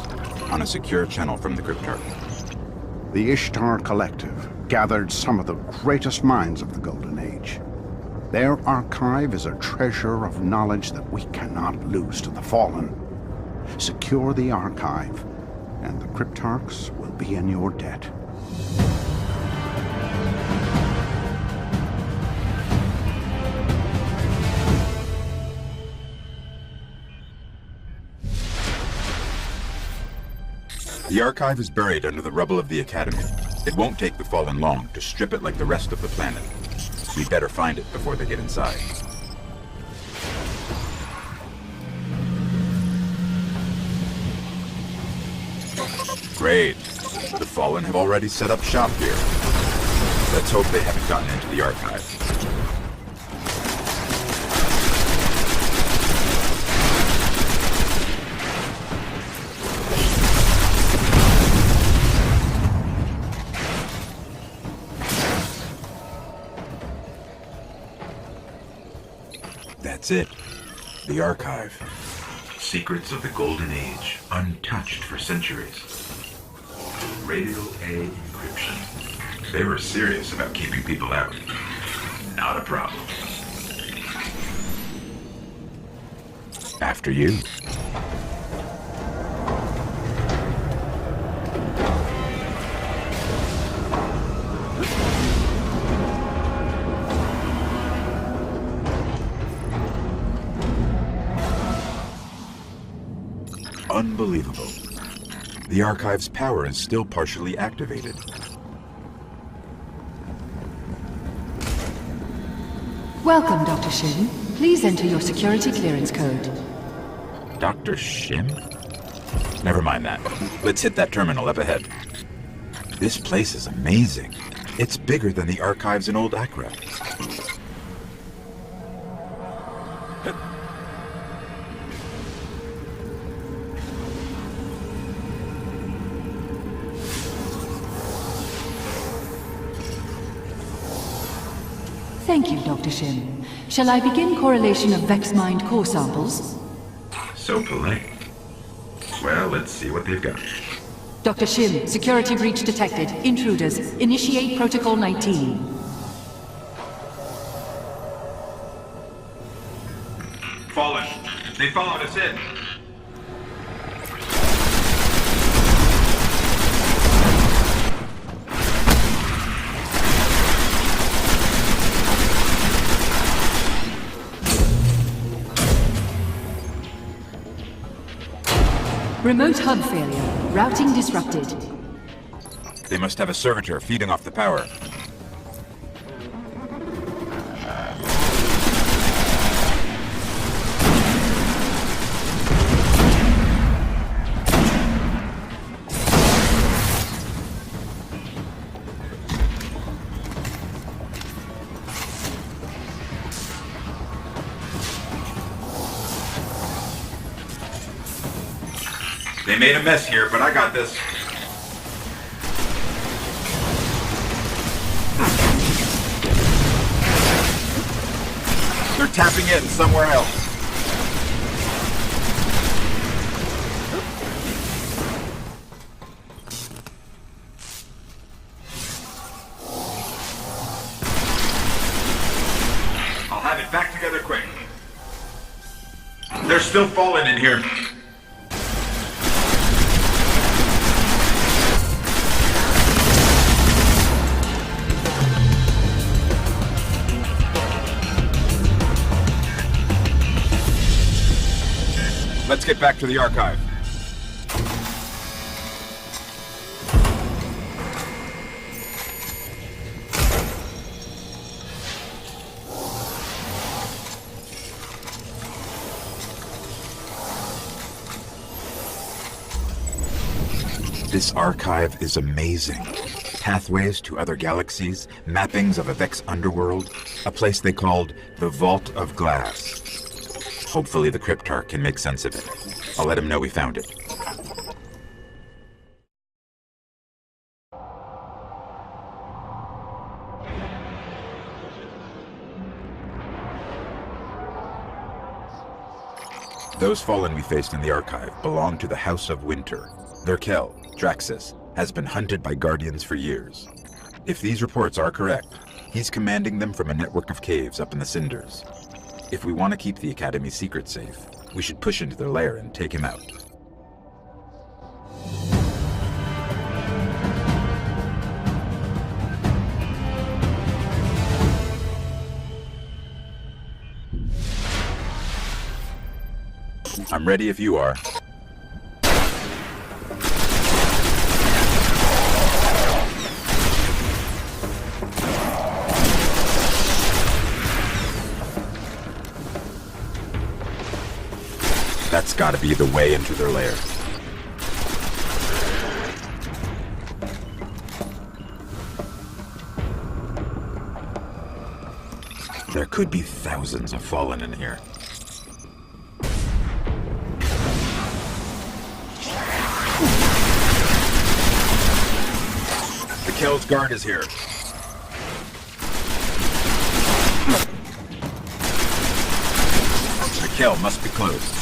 B: on a secure channel from the Cryptarch.
D: The Ishtar Collective gathered some of the greatest minds of the Golden Age. Their archive is a treasure of knowledge that we cannot lose to the Fallen. Secure the archive, and the Cryptarchs will be in your debt.
B: The archive is buried under the rubble of the Academy. It won't take the Fallen long to strip it like the rest of the planet. We better find it before they get inside. Great. The Fallen have already set up shop here. Let's hope they haven't gotten into the archive. That's it. The archive.
I: Secrets of the Golden Age, untouched for centuries. Radio A encryption. They were serious about keeping people out. Not a problem.
B: After you. Unbelievable. The archive's power is still partially activated.
J: Welcome, Dr. Shim. Please enter your security clearance code.
B: Dr. Shim? Never mind that. Let's hit that terminal up ahead. This place is amazing. It's bigger than the archives in Old Accra.
J: Thank you, Dr. Shim. Shall I begin correlation of Vex Mind core samples?
I: So polite. Well, let's see what they've got.
J: Dr. Shim, security breach detected. Intruders. Initiate Protocol 19.
I: Fallen. They followed us in.
J: Remote hub failure. Routing disrupted.
B: They must have a servitor feeding off the power.
I: They made a mess here, but I got this.
B: They're tapping in somewhere else.
I: I'll have it back together quick. They're still falling in here.
B: Let's get back to the archive. This archive is amazing. pathways to other galaxies, mappings of a Vex underworld, a place they called the Vault of Glass. Hopefully the Cryptarch can make sense of it. I'll let him know we found it. Those Fallen we faced in the Archive belong to the House of Winter. Their Kel, Draxus, has been hunted by Guardians for years. If these reports are correct, he's commanding them from a network of caves up in the Cinders. If we want to keep the Academy's secret safe, we should push into their lair and take him out. I'm ready if you are. That's gotta be the way into their lair. There could be thousands of Fallen in here. The Kel's guard is here. The Kel must be closed.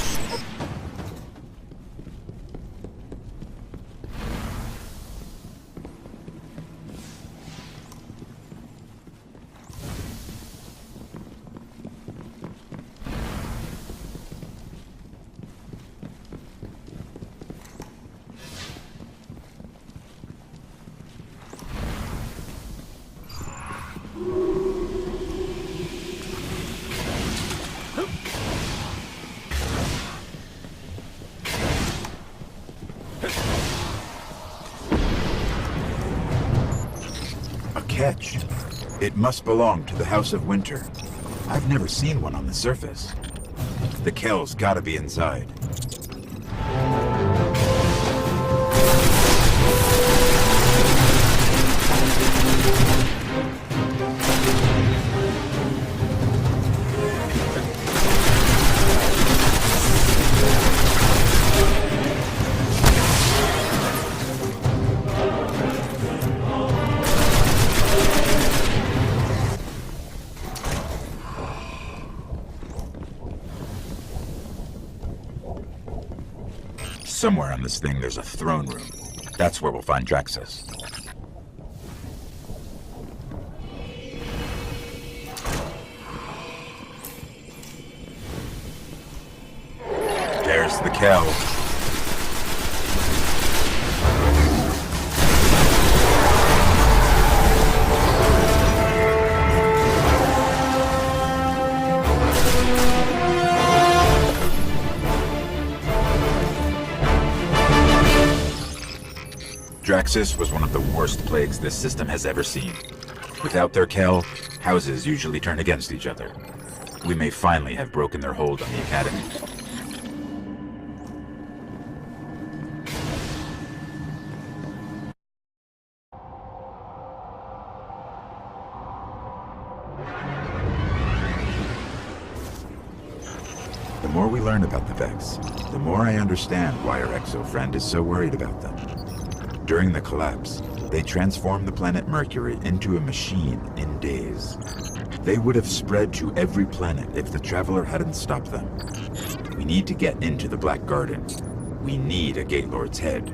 B: Catch. It must belong to the House of Winter. I've never seen one on the surface. The Kel's gotta be inside. Somewhere on this thing there's a throne room. That's where we'll find Draxus. There's the Kel. Draxus was one of the worst plagues this system has ever seen. Without their Kel, houses usually turn against each other. We may finally have broken their hold on the Academy. The more we learn about the Vex, the more I understand why our exo friend is so worried about them. During the collapse, they transformed the planet Mercury into a machine in days. They would have spread to every planet if the Traveler hadn't stopped them. We need to get into the Black Garden. We need a Gate Lord's head.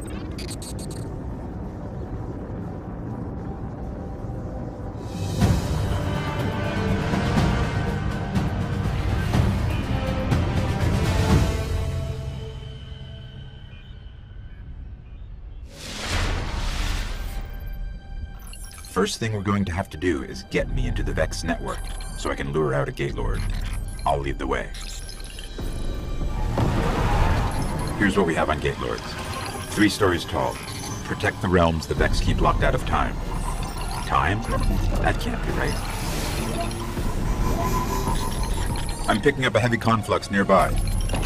B: First thing we're going to have to do is get me into the Vex network, so I can lure out a Gate Lord. I'll lead the way. Here's what we have on Gate Lords. 3 stories tall. Protect the realms the Vex keep locked out of time. Time? That can't be right. I'm picking up a heavy conflux nearby.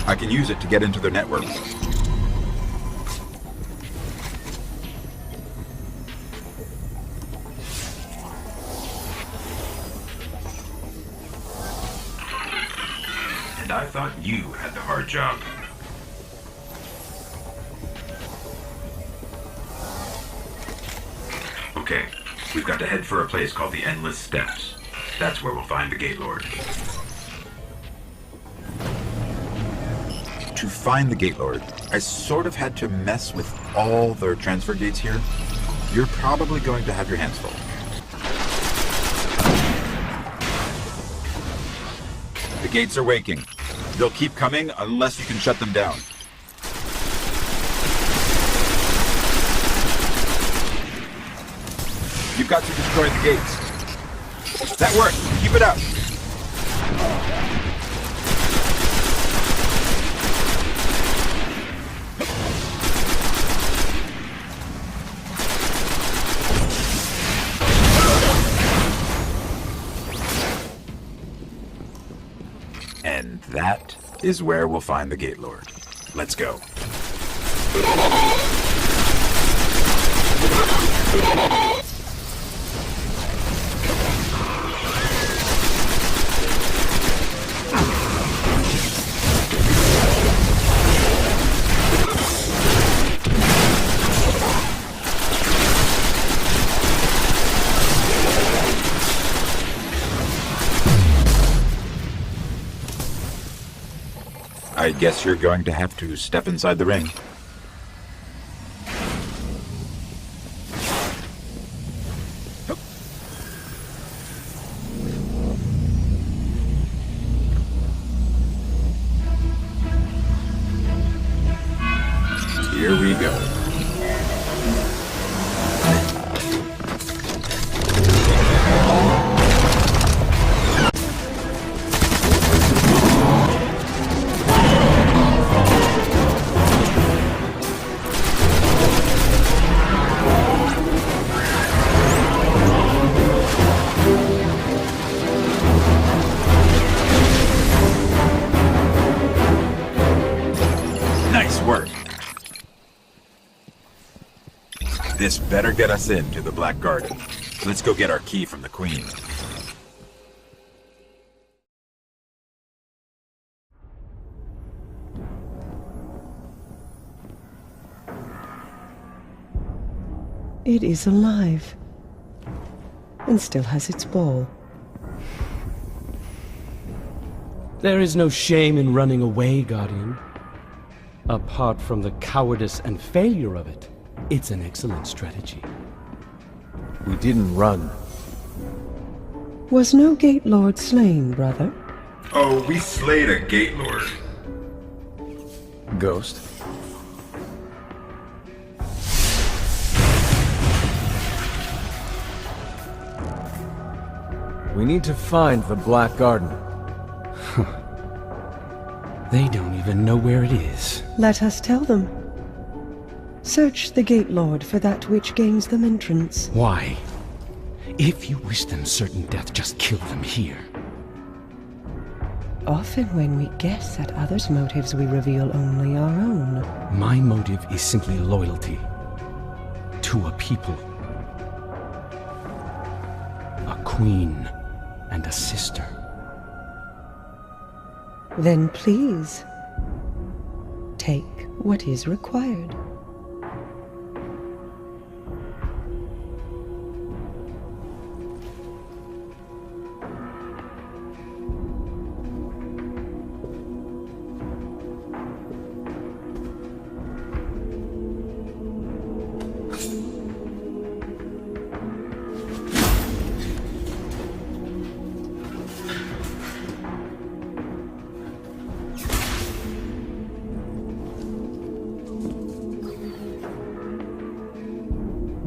B: I can use it to get into their network.
I: And I thought you had the hard job. Okay, we've got to head for a place called the Endless Steps. That's where we'll find the Gate Lord.
B: To find the Gate Lord, I sort of had to mess with all their transfer gates here. You're probably going to have your hands full. The gates are waking. They'll keep coming unless you can shut them down. You've got to destroy the gates. That worked. Keep it up. And that is where we'll find the Gate Lord. Let's go. I guess you're going to have to step inside the ring. Here we go. Nice work. This better get us into the Black Garden. Let's go get our key from the Queen.
H: It is alive. And still has its ball.
G: There is no shame in running away, Guardian. Apart from the cowardice and failure of it, it's an excellent strategy.
C: We didn't run.
H: Was no Gate Lord slain, brother?
I: Oh, we slayed a Gate Lord.
C: Ghost? We need to find the Black Garden.
G: They don't even know where it is.
H: Let us tell them. Search the Gate Lord for that which gains them entrance.
G: Why? If you wish them certain death, just kill them here.
H: Often when we guess at others' motives, we reveal only our own.
G: My motive is simply loyalty to a people. A queen and a sister.
H: Then please, take what is required.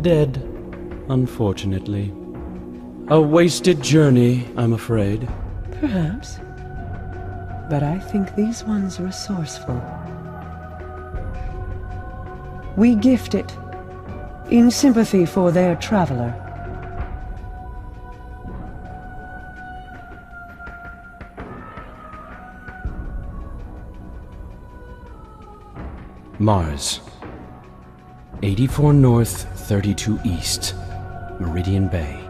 G: Dead, unfortunately. A wasted journey, I'm afraid.
H: Perhaps. But I think these ones resourceful. We gift it, in sympathy for their traveler.
G: Mars. 84 North, 32 East, Meridian Bay.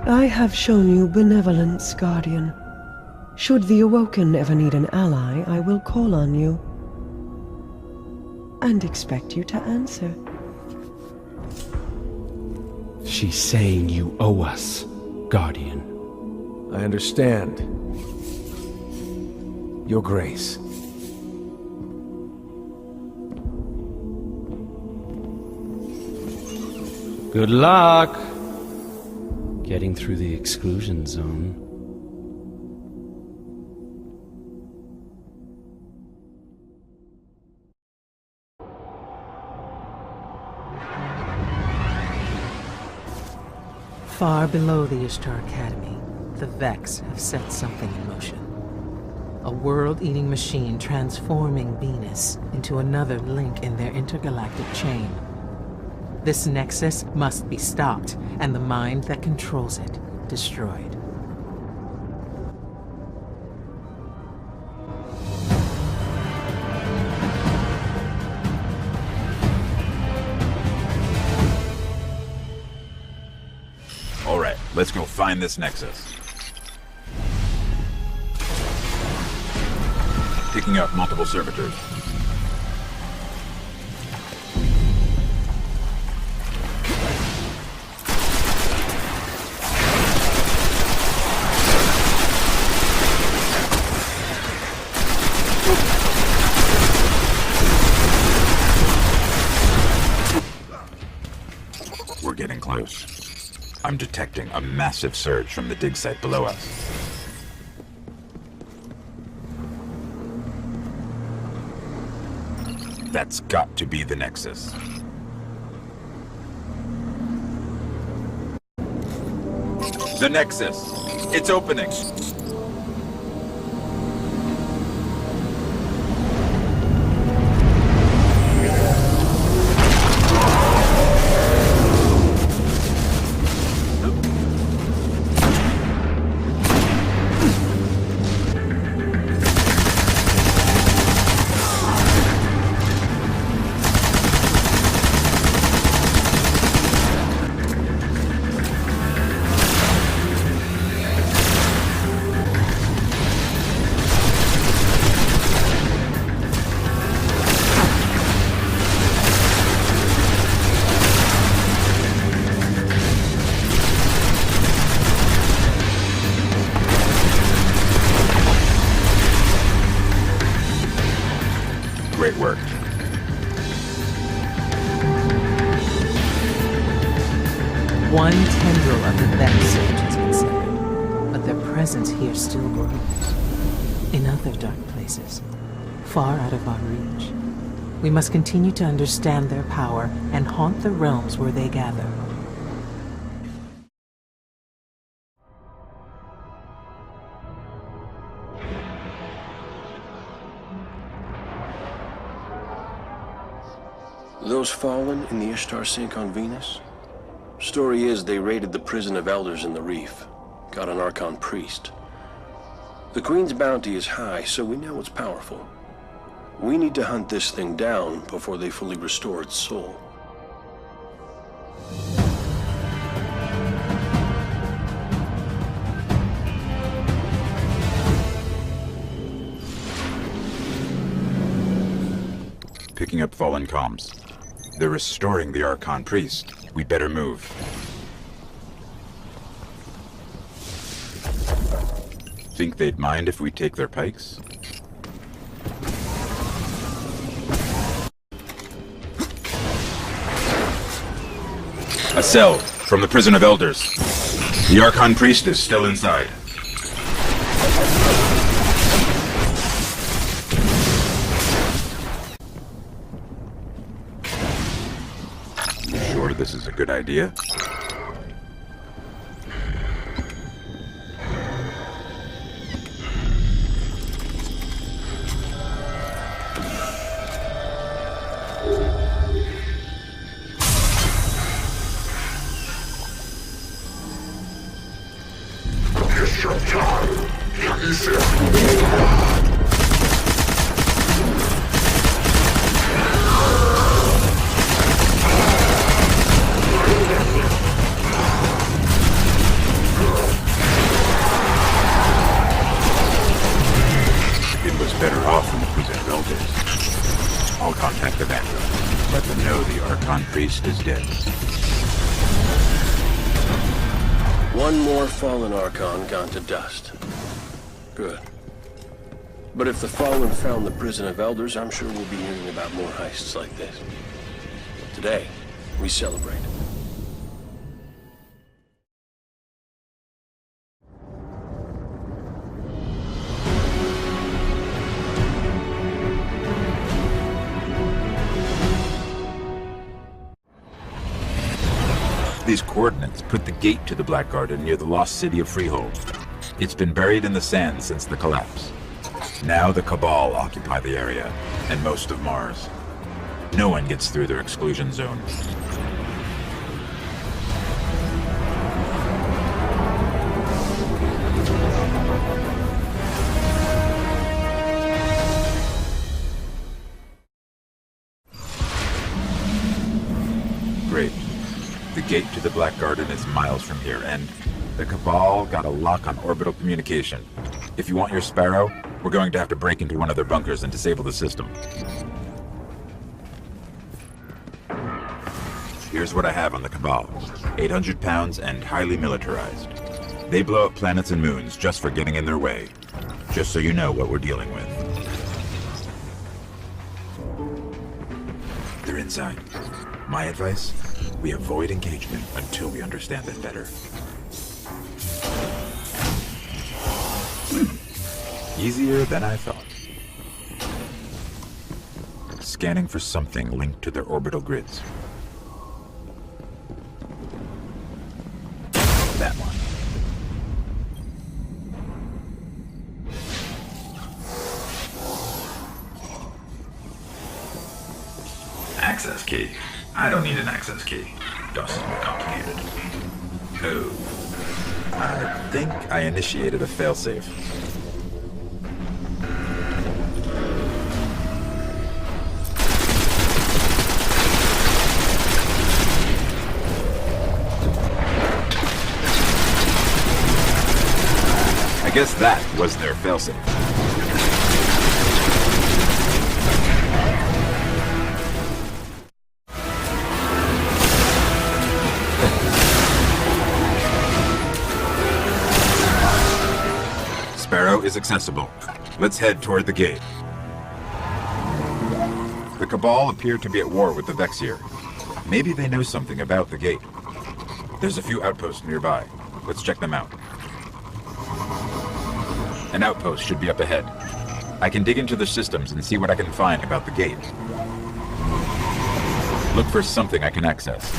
H: I have shown you benevolence, Guardian. Should the Awoken ever need an ally, I will call on you. And expect you to answer.
G: She's saying you owe us, Guardian.
C: I understand. Your Grace.
G: Good luck getting through the exclusion zone.
K: Far below the Ishtar Academy, the Vex have set something in motion. A world-eating machine transforming Venus into another link in their intergalactic chain. This nexus must be stopped, and the mind that controls it destroyed.
B: All right, let's go find this nexus. Picking up multiple servitors. We're getting close. I'm detecting a massive surge from the dig site below us. That's got to be the nexus. The nexus! It's opening! Great work.
K: One tendril of the Vex surge has been severed, but their presence here still grows. In other dark places, far out of our reach. We must continue to understand their power and haunt the realms where they gather.
L: Those fallen in the Ishtar sink on Venus? Story is they raided the prison of elders in the reef, got an Archon priest. The Queen's bounty is high, so we know it's powerful. We need to hunt this thing down before they fully restore its soul.
B: Picking up fallen comms. They're restoring the Archon priest. We better move. Think they'd mind if we take their pikes? A cell from the prison of elders. The Archon priest is still inside. You sure this is a good idea? better off in the prison of elders. I'll contact the Vanguard. Let them know the Archon priest is dead.
L: One more fallen Archon gone to dust. Good. But if the Fallen found the prison of elders, I'm sure we'll be hearing about more heists like this. Today, we celebrate.
B: These coordinates put the gate to the Black Garden near the lost city of Freehold. It's been buried in the sand since the collapse. Now the Cabal occupy the area, and most of Mars. No one gets through their exclusion zone. Great. The gate to the Black Garden is miles from here, and the Cabal got a lock on orbital communication. If you want your Sparrow, we're going to have to break into one of their bunkers and disable the system. Here's what I have on the Cabal. 800 pounds and highly militarized. They blow up planets and moons just for getting in their way. Just so you know what we're dealing with. They're inside. My advice? We avoid engagement until we understand them better. Easier than I thought. Scanning for something linked to their orbital grids. That one.
I: Access key? I don't need an access key. Doesn't be complicated.
B: Oh. I think I initiated a failsafe. I guess that was their failsafe. Sparrow is accessible. Let's head toward the gate. The Cabal appear to be at war with the Vexier. Maybe they know something about the gate. There's a few outposts nearby. Let's check them out. An outpost should be up ahead. I can dig into the systems and see what I can find about the gate. Look for something I can access.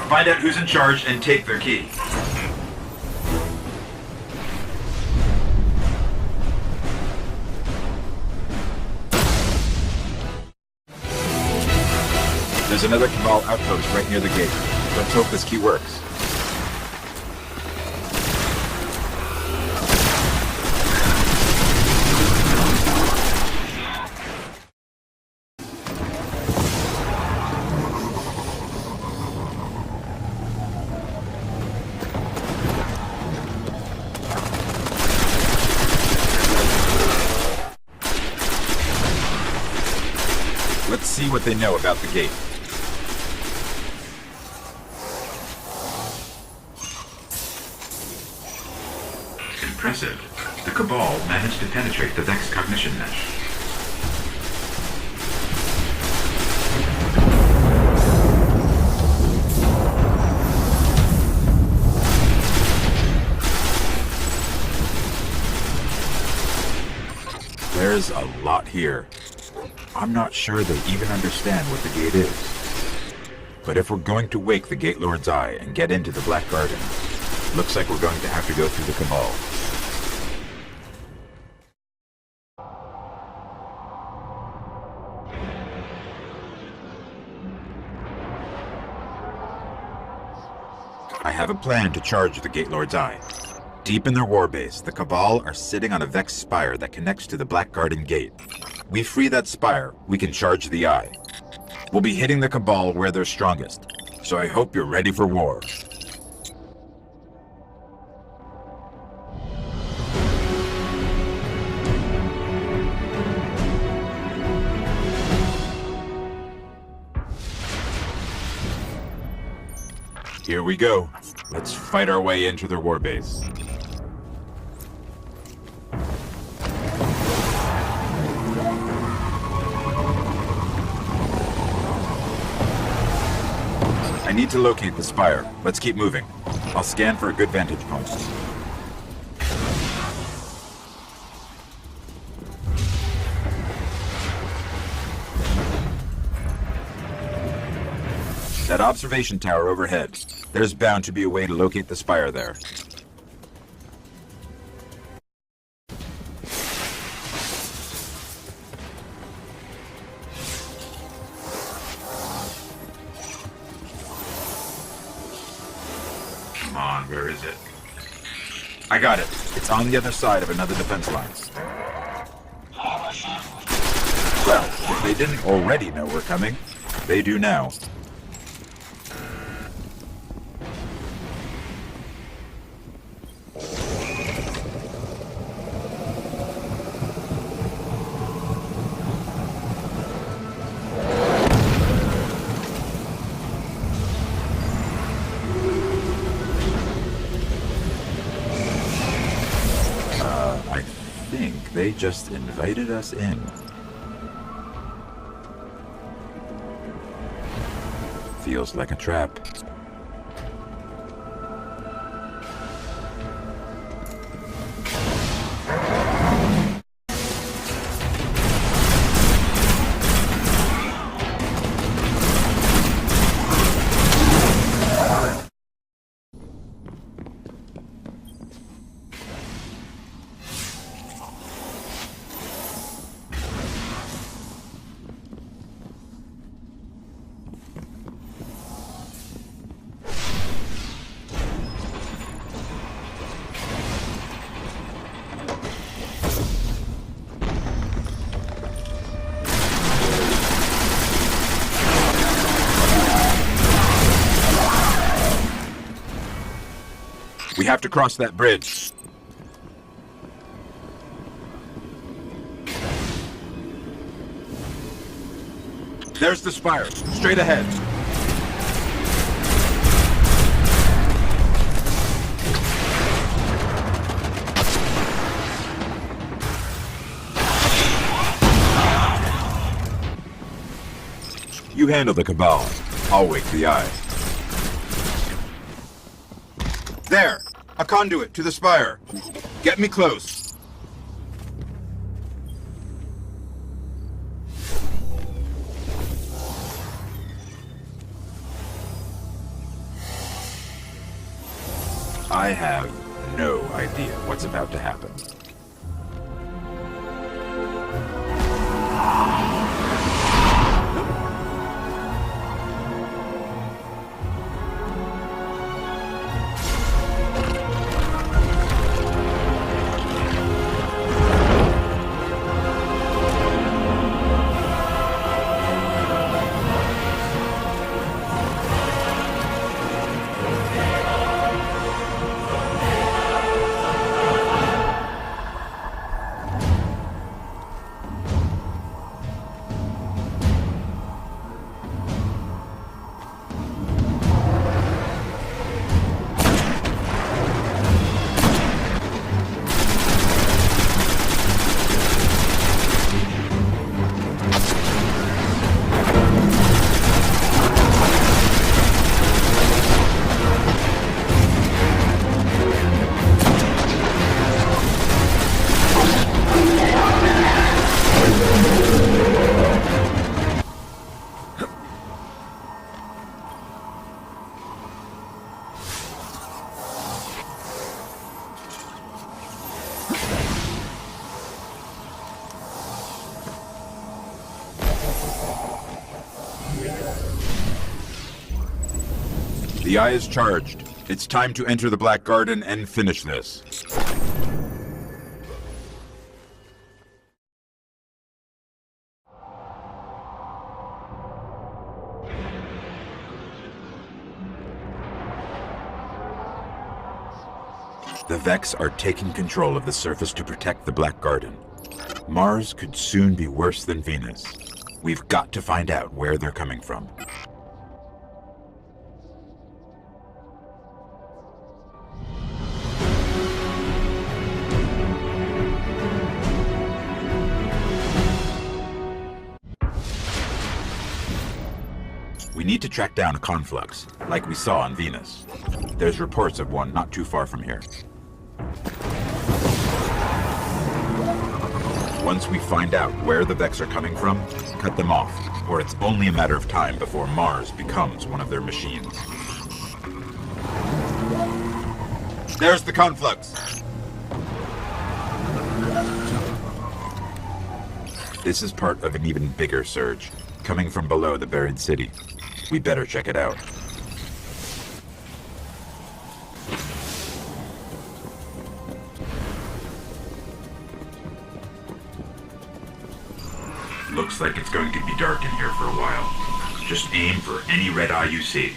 I: Find out who's in charge and take their key.
B: There's another Cabal outpost right near the gate. Let's hope this key works. Let's see what they know about the gate.
I: Impressive. The Cabal managed to penetrate the Vex cognition mesh.
B: There's a lot here. I'm not sure they even understand what the gate is. But if we're going to wake the Gate Lord's Eye and get into the Black Garden, looks like we're going to have to go through the Cabal. I have a plan to charge the Gate Lord's Eye. Deep in their warbase, the Cabal are sitting on a Vex spire that connects to the Black Garden Gate. We free that spire, we can charge the Eye. We'll be hitting the Cabal where they're strongest, so I hope you're ready for war. Here we go. Let's fight our way into their warbase. I need to locate the spire. Let's keep moving. I'll scan for a good vantage point. That observation tower overhead. There's bound to be a way to locate the spire there.
I: Come on, where is it?
B: I got it. It's on the other side of another defense line. Well, if they didn't already know we're coming, they do now. They just invited us in. Feels like a trap. We have to cross that bridge. There's the spire, straight ahead. You handle the Cabal. I'll wake the Eye. There! A conduit to the spire. Get me close. I have no idea what's about to happen. The Eye is charged. It's time to enter the Black Garden and finish this. The Vex are taking control of the surface to protect the Black Garden. Mars could soon be worse than Venus. We've got to find out where they're coming from. We need to track down a conflux, like we saw on Venus. There's reports of one not too far from here. Once we find out where the Vex are coming from, cut them off, or it's only a matter of time before Mars becomes one of their machines. There's the conflux! This is part of an even bigger surge, coming from below the buried city. We better check it out.
I: Looks like it's going to be dark in here for a while. Just aim for any red eye you see.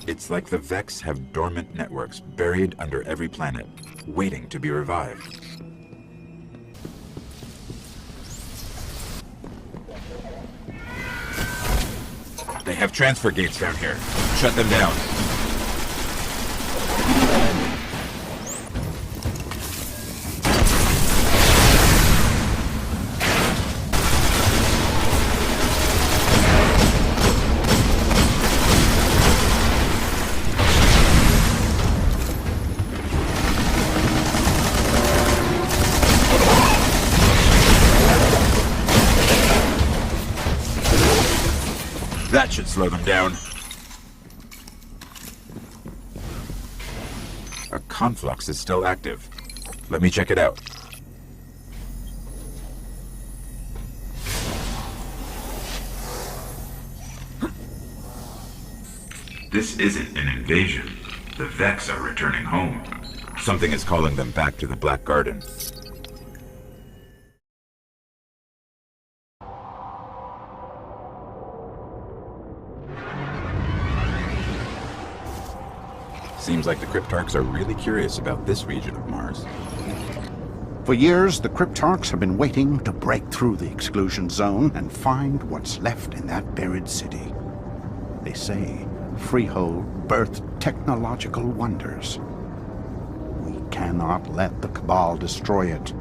B: It's like the Vex have dormant networks buried under every planet, waiting to be revived. They have transfer gates down here. Shut them down. That should slow them down. A conflux is still active. Let me check it out.
I: This isn't an invasion. The Vex are returning home.
B: Something is calling them back to the Black Garden. Seems like the Cryptarchs are really curious about this region of Mars.
D: For years, the Cryptarchs have been waiting to break through the exclusion zone and find what's left in that buried city. They say Freehold birthed technological wonders. We cannot let the Cabal destroy it.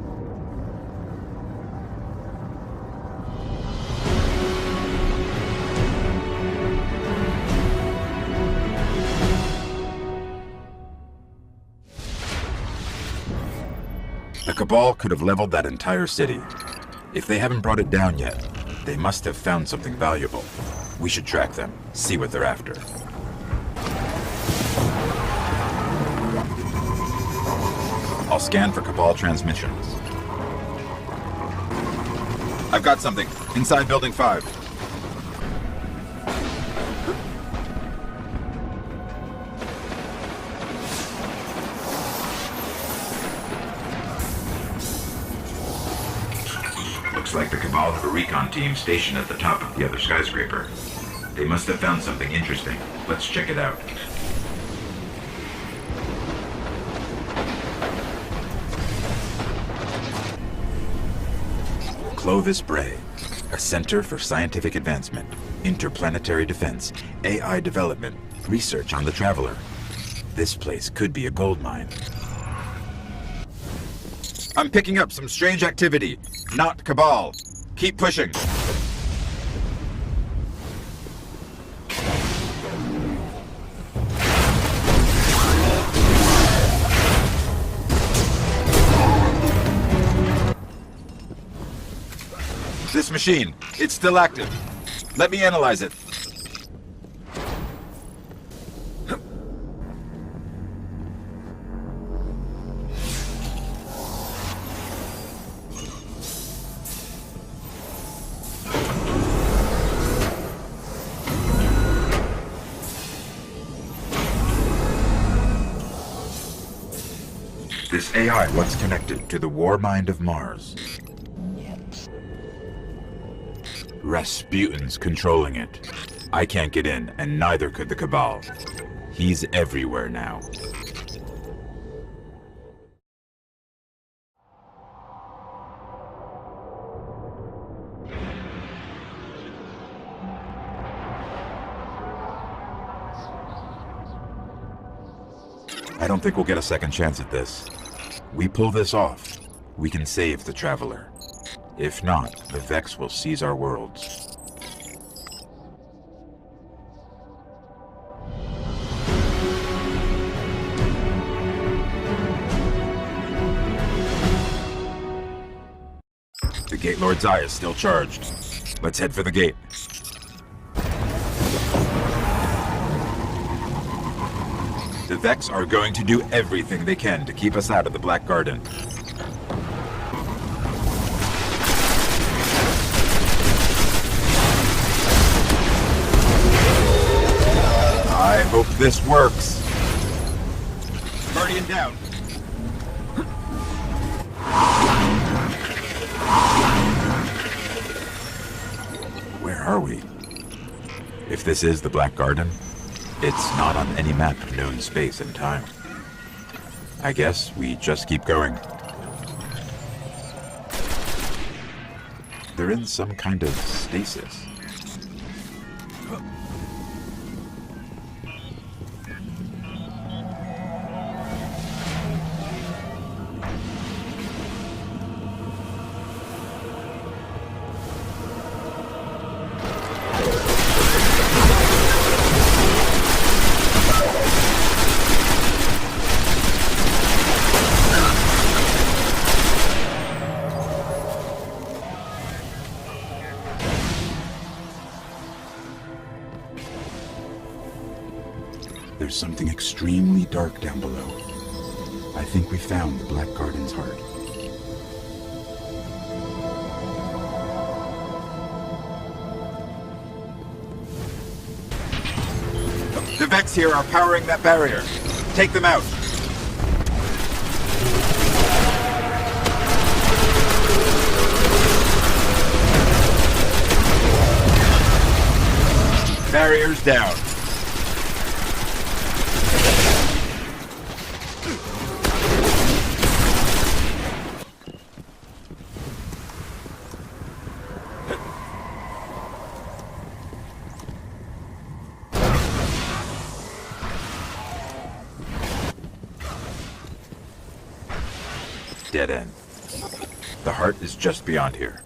B: The Cabal could have leveled that entire city. If they haven't brought it down yet, they must have found something valuable. We should track them, see what they're after. I'll scan for Cabal transmissions. I've got something. Inside Building 5.
I: Looks like the Cabal have a recon team stationed at the top of the other skyscraper. They must have found something interesting. Let's check it out.
B: Clovis Bray, a center for scientific advancement, interplanetary defense, AI development, research on the Traveler. This place could be a gold mine. I'm picking up some strange activity. Not Cabal. Keep pushing. This machine, it's still active. Let me analyze it. This AI once connected to the war mind of Mars. Rasputin's controlling it. I can't get in, and neither could the Cabal. He's everywhere now. I don't think we'll get a second chance at this. We pull this off, we can save the Traveler. If not, the Vex will seize our worlds. The Gate Lord's eye is still charged. Let's head for the gate. The Vex are going to do everything they can to keep us out of the Black Garden. I hope this works. Guardian down. Where are we? If this is the Black Garden, it's not on any map of known space and time. I guess we just keep going. They're in some kind of stasis. There's something extremely dark down below. I think we found the Black Garden's heart. The Vex here are powering that barrier. Take them out. Barriers down. Dead end. The heart is just beyond here.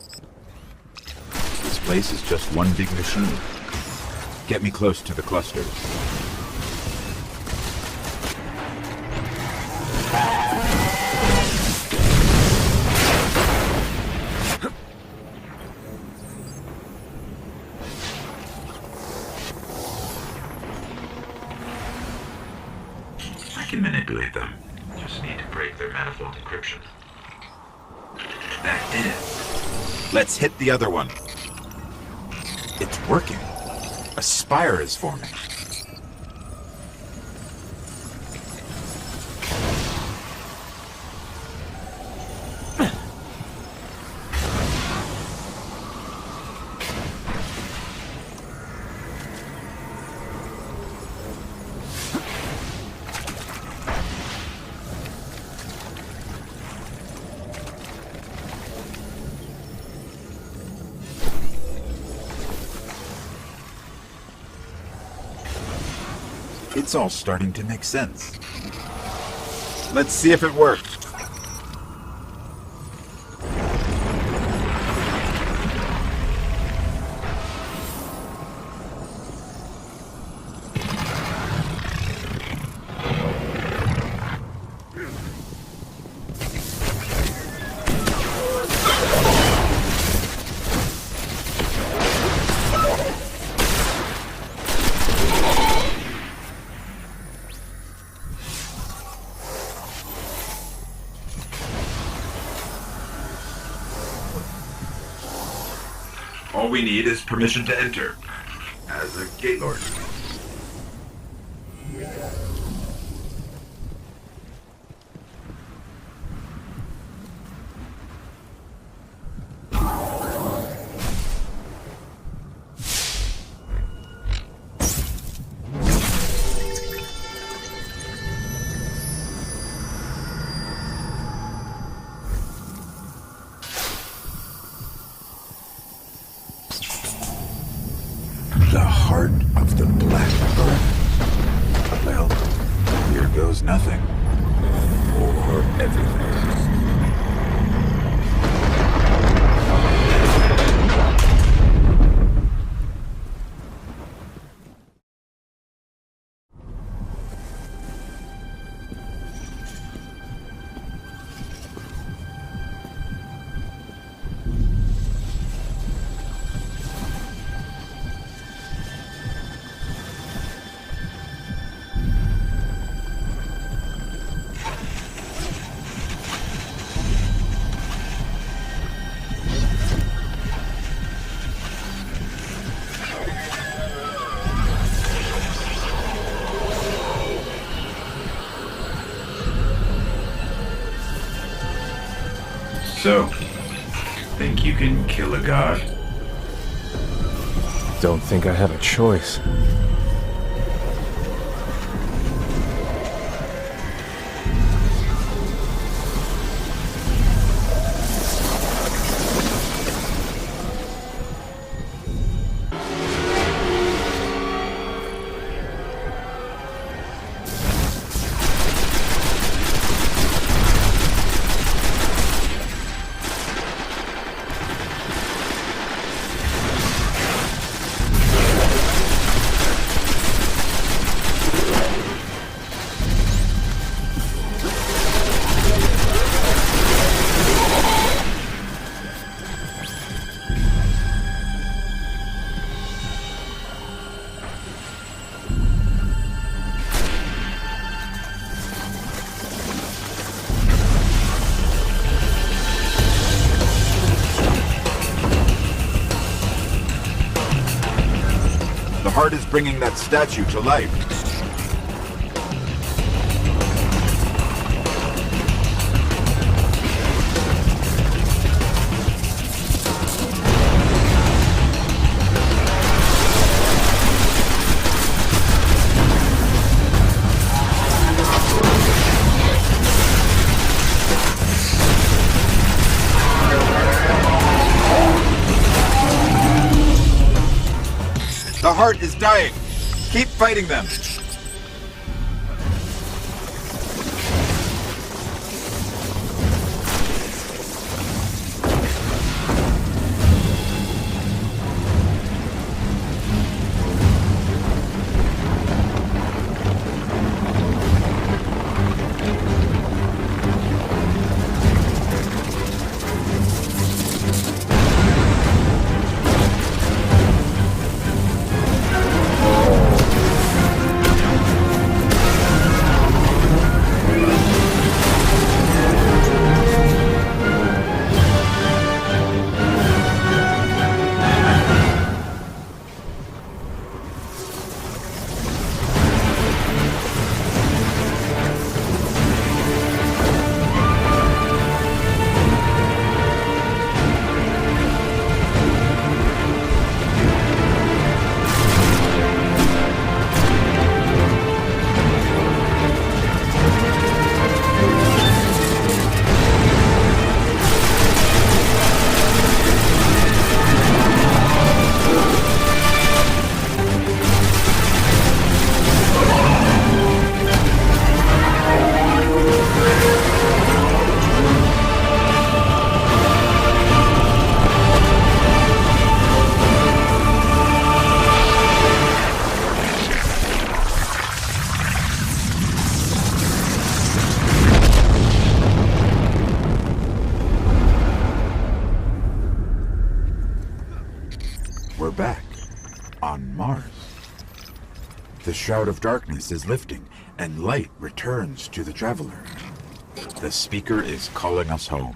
B: This place is just one big machine. Get me close to the clusters.
I: I can manipulate them. Just need to break their manifold encryption.
B: That did it. Let's hit the other one. It's working. A spire is forming. It's all starting to make sense. Let's see if it worked.
I: All we need is permission to enter, as a gate lord.
B: The heart of the Black Earth. Well, here goes nothing. Or everything.
I: So, think you can kill a god?
C: Don't think I have a choice.
B: The heart is bringing that statue to life. The heart is dying. Keep fighting them. We're back on Mars. The shroud of darkness is lifting, and light returns to the traveler. The speaker is calling us home.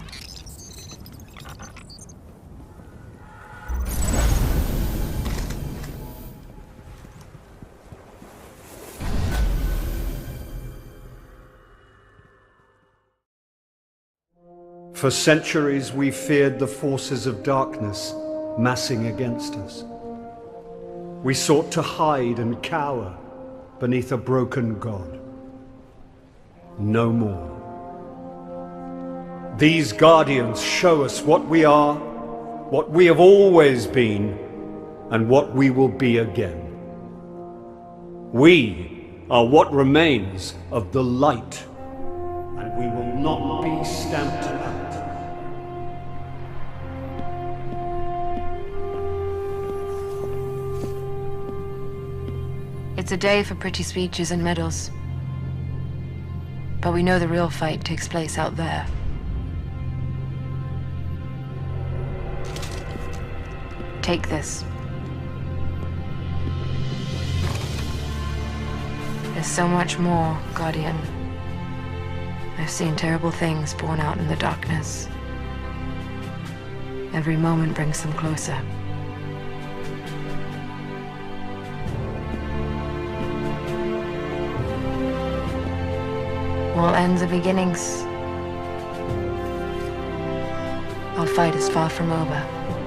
A: For centuries we feared the forces of darkness massing against us. We sought to hide and cower beneath a broken god. No more. These guardians show us what we are, what we have always been, and what we will be again. We are what remains of the light, and we will not be stamped out.
E: It's a day for pretty speeches and medals. But we know the real fight takes place out there. Take this. There's so much more, Guardian. I've seen terrible things born out in the darkness. Every moment brings them closer. All ends are beginnings. Our fight is far from over.